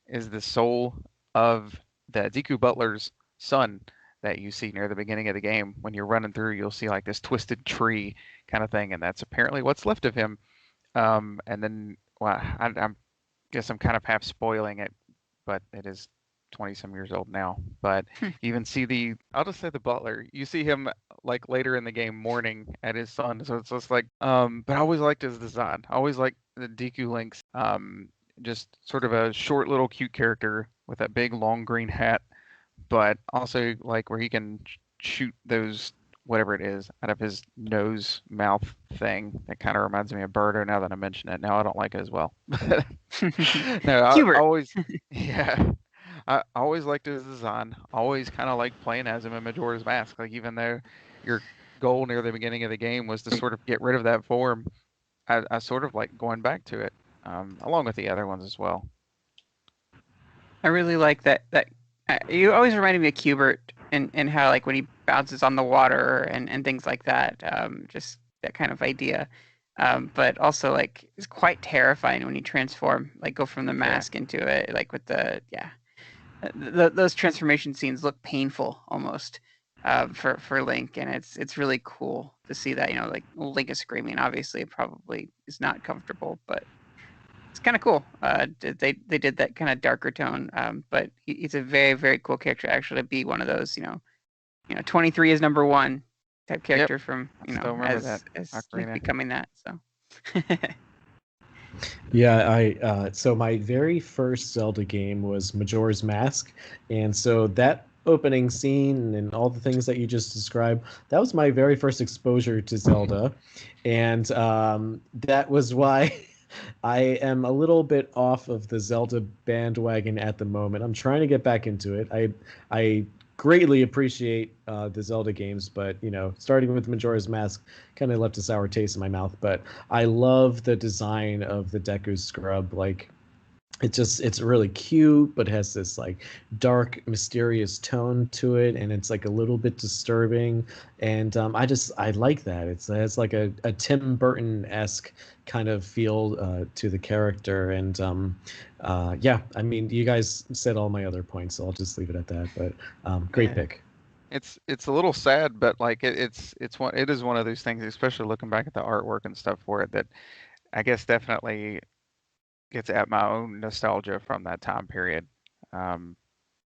is the soul of the Deku Butler's son that you see near the beginning of the game. When you're running through, you'll see like this twisted tree kind of thing, and that's apparently what's left of him. And then, well, I guess I'm kind of half spoiling it, but it is 20 some years old now. But you even see I'll just say the butler. You see him like later in the game mourning at his son. So it's just like, but I always liked his design. I always liked the Deku Links. Just sort of a short little cute character with that big long green hat, but also like where he can shoot those whatever it is out of his nose mouth thing. That kind of reminds me of Birdo now that I mention it. Now I don't like it as well. No, I always, yeah, I always liked his design. Always kind of liked playing as him in Majora's Mask. Like even though your goal near the beginning of the game was to sort of get rid of that form, I sort of like going back to it, along with the other ones as well. I really like that. You always reminded me of Cubert and how like when he bounces on the water and things like that. Just that kind of idea. But also like it's quite terrifying when you transform, like go from the mask into it, like with those transformation scenes look painful almost for Link, and it's really cool to see that. Like Link is screaming. Obviously, it probably is not comfortable, but it's kind of cool. They did that kind of darker tone, but he's a very very cool character. Actually, to be one of those 23 is number one type character from as Link becoming that. So. Yeah, so my very first Zelda game was Majora's Mask, and so that opening scene and all the things that you just described, that was my very first exposure to Zelda, and that was why I am a little bit off of the Zelda bandwagon at the moment. I'm trying to get back into it. I greatly appreciate the Zelda games, but starting with Majora's Mask kind of left a sour taste in my mouth. But I love the design of the Deku Scrub. Like it's really cute, but has this like dark, mysterious tone to it, and it's like a little bit disturbing. And I like that. It has like a Tim Burton-esque kind of feel to the character. And yeah, I mean, you guys said all my other points, so I'll just leave it at that. But great pick. It's a little sad, but like it is one of those things, especially looking back at the artwork and stuff for it, that I guess definitely gets at my own nostalgia from that time period. So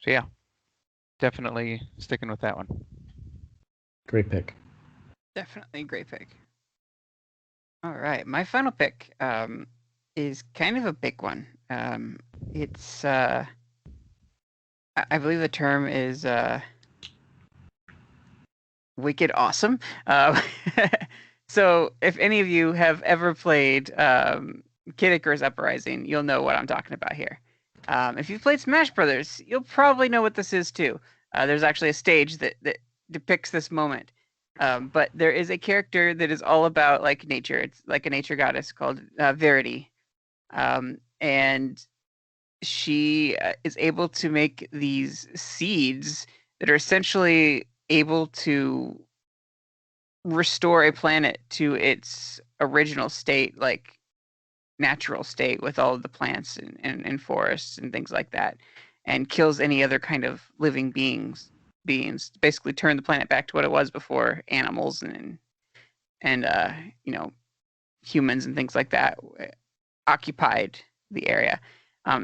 yeah, definitely sticking with that one. Great pick. Definitely a great pick. All right, my final pick is kind of a big one. It's I believe the term is wicked awesome. So if any of you have ever played Kid Icarus Uprising, you'll know what I'm talking about here. If you've played Smash Brothers, you'll probably know what this is too. There's actually a stage that depicts this moment. But there is a character that is all about like nature. It's like a nature goddess called Verity, and she is able to make these seeds that are essentially able to restore a planet to its original state, like natural state with all of the plants and forests and things like that, and kills any other kind of living beings, basically turn the planet back to what it was before animals and you know, humans and things like that occupied the area.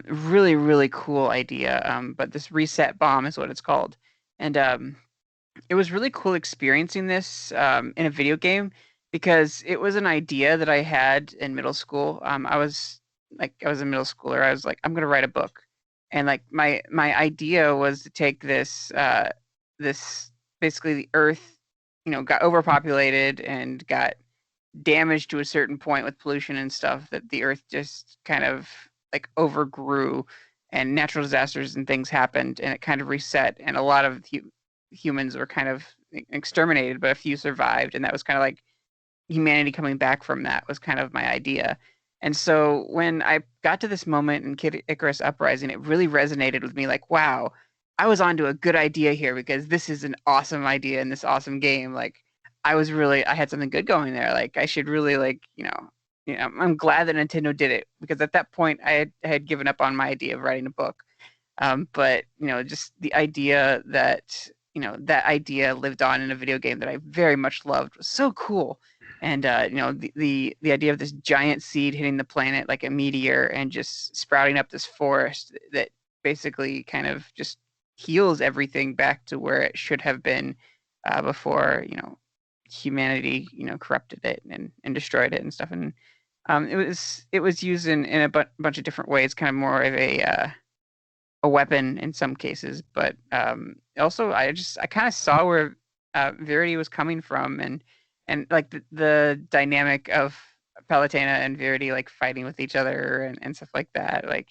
Really, really cool idea. But this reset bomb is what it's called. And it was really cool experiencing this in a video game because it was an idea that I had in middle school. I was a middle schooler. I was like, I'm gonna write a book, and like my idea was to take this basically the Earth, you know, got overpopulated and got damaged to a certain point with pollution and stuff that the Earth just kind of like overgrew, and natural disasters and things happened, and it kind of reset, and a lot of humans were kind of exterminated, but a few survived, and that was kind of like humanity coming back from that was kind of my idea. And so when I got to this moment in Kid Icarus Uprising, it really resonated with me like, wow, I was onto a good idea here because this is an awesome idea in this awesome game. Like I had something good going there. Like I should really like, I'm glad that Nintendo did it because at that point I had given up on my idea of writing a book. But just the idea that that idea lived on in a video game that I very much loved was so cool. And the idea of this giant seed hitting the planet like a meteor and just sprouting up this forest that basically kind of just heals everything back to where it should have been before humanity corrupted it and destroyed it and stuff. And it was used in a bunch of different ways, kind of more of a weapon in some cases, but also I kind of saw where Verity was coming from, and like the dynamic of Palutena and Verity like fighting with each other and stuff like that. Like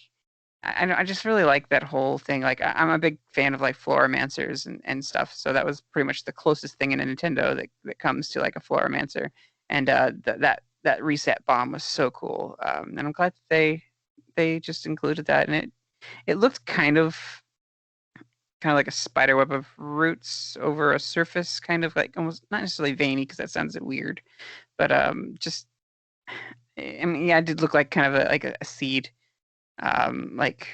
I just really like that whole thing. Like I'm a big fan of like Floramancers and stuff, so that was pretty much the closest thing in a Nintendo that comes to like a Florimancer, and that reset bomb was so cool, and I'm glad that they just included that, and it looked kind of like a spider web of roots over a surface, kind of like almost not necessarily veiny because that sounds weird, but just I mean, yeah, it did look like kind of like a seed, like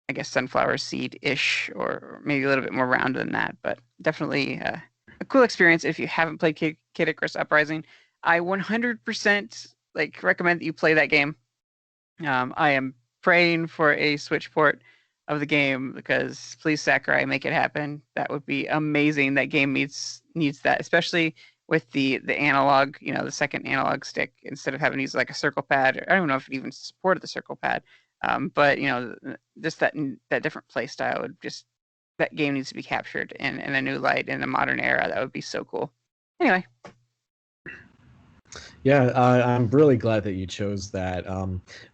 I guess sunflower seed ish, or maybe a little bit more round than that, but definitely a cool experience. If you haven't played Kid Icarus Uprising, I 100% like recommend that you play that game. I am praying for a Switch port of the game because please Sakurai make it happen. That would be amazing. That game needs that, especially with the analog, the second analog stick instead of having to use like a circle pad. I don't even know if it even supported the circle pad. But just that different play style would that game needs to be captured in a new light in a modern era. That would be so cool. Anyway. Yeah, I'm really glad that you chose that.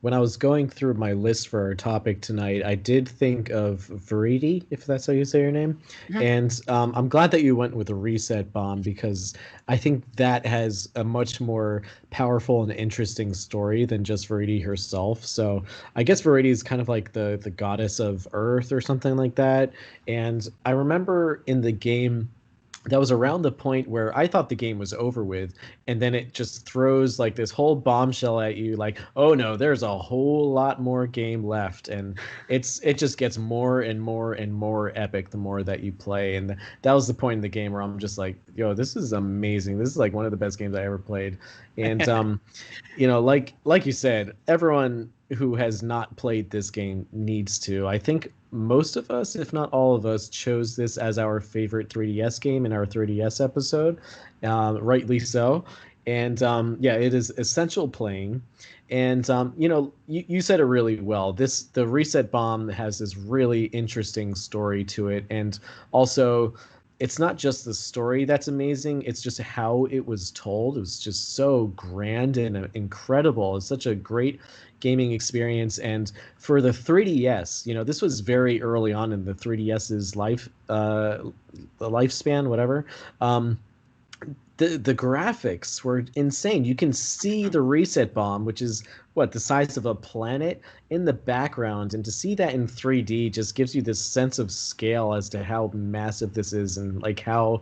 When I was going through my list for our topic tonight, I did think of Verity, if that's how you say your name. Mhm. And I'm glad that you went with a reset bomb because I think that has a much more powerful and interesting story than just Verity herself. So I guess Verity is kind of like the goddess of Earth or something like that. And I remember in the game that was around the point where I thought the game was over with, and then it just throws like this whole bombshell at you, like, oh no, there's a whole lot more game left, and it just gets more and more and more epic the more that you play, and that was the point in the game where I'm just like, yo, this is amazing. This is like one of the best games I ever played, and like you said, everyone who has not played this game needs to. I think most of us, if not all of us, chose this as our favorite 3DS game in our 3DS episode, rightly so. And yeah, it is essential playing. And you said it really well. The Reset Bomb has this really interesting story to it, and also it's not just the story that's amazing, it's just how it was told. It was just so grand and incredible. It's such a great gaming experience. And for the 3DS, this was very early on in the 3DS's the lifespan, whatever. The graphics were insane. You can see the reset bomb, which is what, the size of a planet, in the background, and to see that in 3D just gives you this sense of scale as to how massive this is, and like how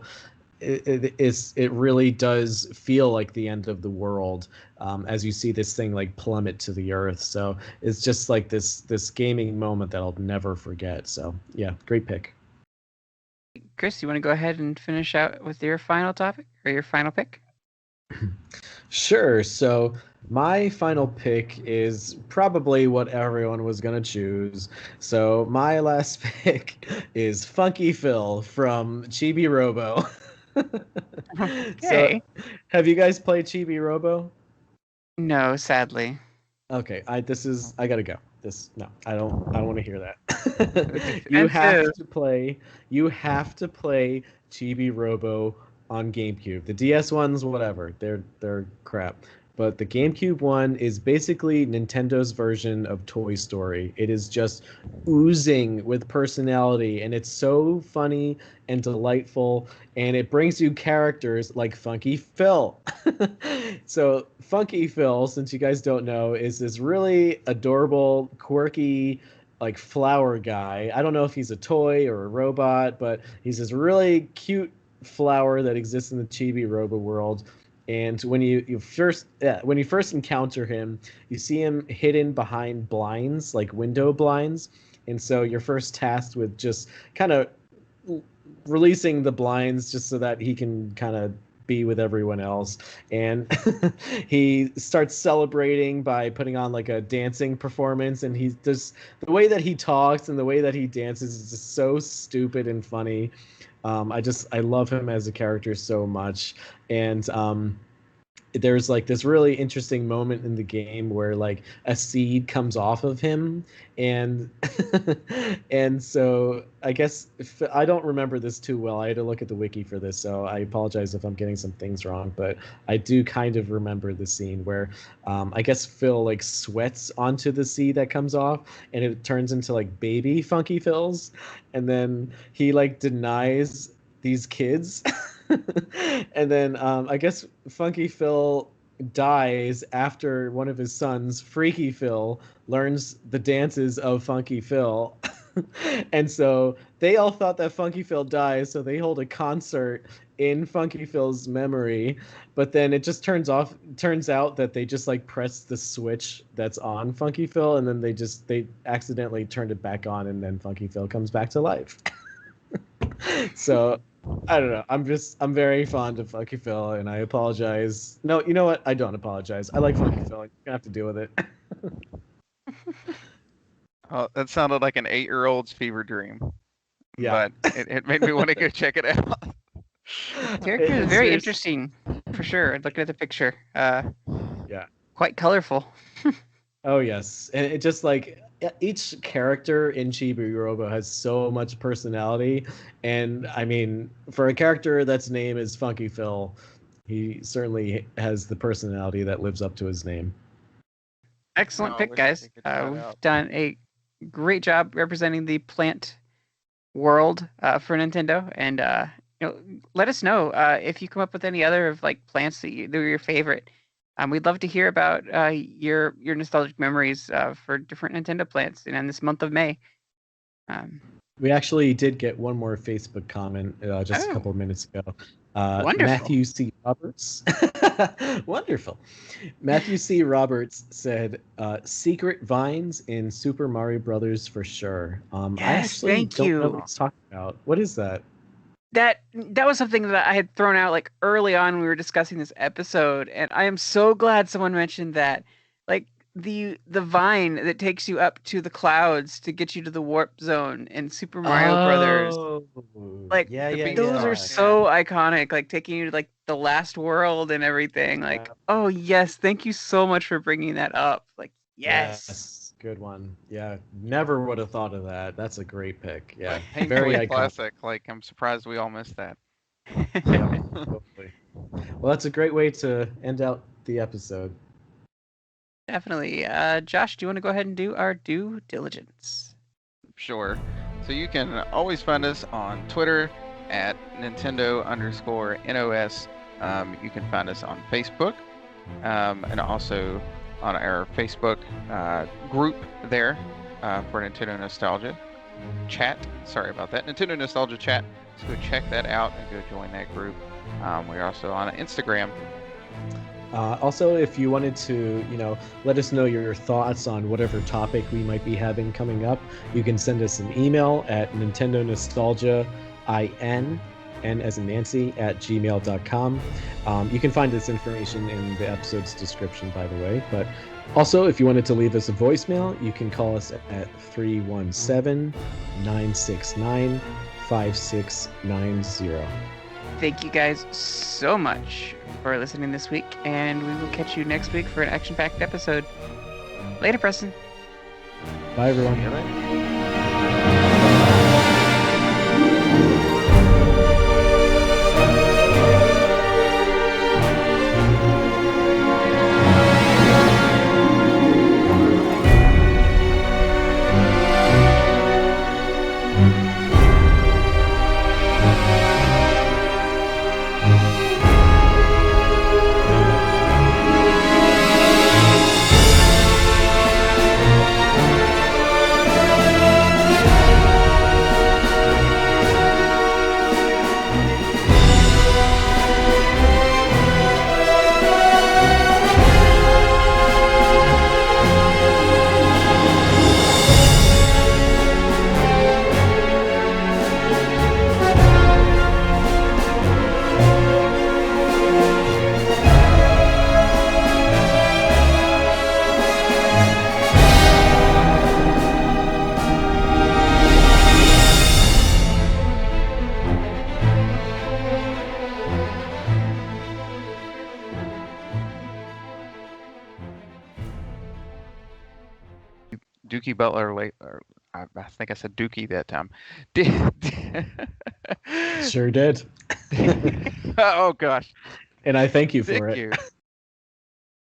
it really does feel like the end of the world, as you see this thing like plummet to the earth. So it's just like this gaming moment that I'll never forget. So yeah, great pick. Chris, you want to go ahead and finish out with your final topic or your final pick? Sure. So my final pick is probably what everyone was going to choose. So my last pick is Funky Phil from Chibi Robo. So Okay. have you guys played Chibi Robo? No, sadly. Okay, I gotta go. No, I don't want to hear that. You have to play Chibi Robo on GameCube. The DS ones, whatever, they're crap. But the GameCube one is basically Nintendo's version of Toy Story. It is just oozing with personality, and it's so funny and delightful, and it brings you characters like Funky Phil. So Funky Phil, since you guys don't know, is this really adorable, quirky, like flower guy. I don't know if he's a toy or a robot, but he's this really cute flower that exists in the Chibi Robo world. And when you first encounter him, you see him hidden behind blinds, like window blinds. And so you're first tasked with just kind of releasing the blinds just so that he can kind of be with everyone else. And he starts celebrating by putting on like a dancing performance, and he's just, the way that he talks and the way that he dances is just so stupid and funny. I love him as a character so much. And there's like this really interesting moment in the game where like a seed comes off of him, and and so I guess I don't remember this too well. I had to look at the wiki for this, so I apologize if I'm getting some things wrong, but I do kind of remember the scene where I guess Phil like sweats onto the seed that comes off, and it turns into like baby Funky Phils, and then he like denies these kids. And then I guess Funky Phil dies after one of his sons, Freaky Phil, learns the dances of Funky Phil. And so they all thought that Funky Phil dies, so they hold a concert in Funky Phil's memory. But then it just turns out that they just like pressed the switch that's on Funky Phil, and then they accidentally turned it back on, and then Funky Phil comes back to life. So I don't know. I'm very fond of Funky Phil, and I apologize. No, you know what? I don't apologize. I like Funky Phil. You're gonna have to deal with it. Oh, that sounded like an 8-year-old's fever dream. Yeah. But it made me want to go check it out. Character is very interesting, for sure. Looking at the picture. Yeah. Quite colorful. Oh yes, and it just like each character in Chibi Robo has so much personality, and I mean, for a character that's name is Funky Phil, He certainly has the personality that lives up to his name. Excellent pick, guys. We've done a great job representing the plant world for Nintendo, and let us know if you come up with any other of like plants that are your favorite. We'd love to hear about your nostalgic memories for different Nintendo plants in this month of May. We actually did get one more Facebook comment just a couple of minutes ago. Wonderful. Matthew C. Roberts. Wonderful. Matthew C. Roberts said, "Secret vines in Super Mario Brothers for sure." Yes, I actually thank don't you. know what he's talking about. What is that? That was something that I had thrown out like early on when we were discussing this episode, and I am so glad someone mentioned that. Like the vine that takes you up to the clouds to get you to the warp zone in Super Mario Brothers. Like those are so iconic, like taking you to like the last world and everything. Like, oh yes, thank you so much for bringing that up. Like, yes. Good one. Yeah, never would have thought of that. That's a great pick. Yeah, like, very iconic. Classic. Like, I'm surprised we all missed that. Yeah, totally. Well, that's a great way to end out the episode. Definitely. Josh, do you want to go ahead and do our due diligence? Sure. So you can always find us on Twitter at Nintendo_NOS. You can find us on Facebook, and also on our Facebook group there for Nintendo Nostalgia Chat. Sorry about that. Nintendo Nostalgia Chat. So go check that out and go join that group. We're also on Instagram. Also, if you wanted to, let us know your thoughts on whatever topic we might be having coming up, you can send us an email at nintendonostalgiain, N as in Nancy, @gmail.com. You can find this information in the episode's description, by the way. But also, if you wanted to leave us a voicemail, you can call us at 317-969-5690. Thank you guys so much for listening this week, and we will catch you next week for an action-packed episode. Later, Preston. Bye, everyone. Dookie Butler I think I said Dookie that time. Sure did. Oh gosh. And I thank you for Thank it. you.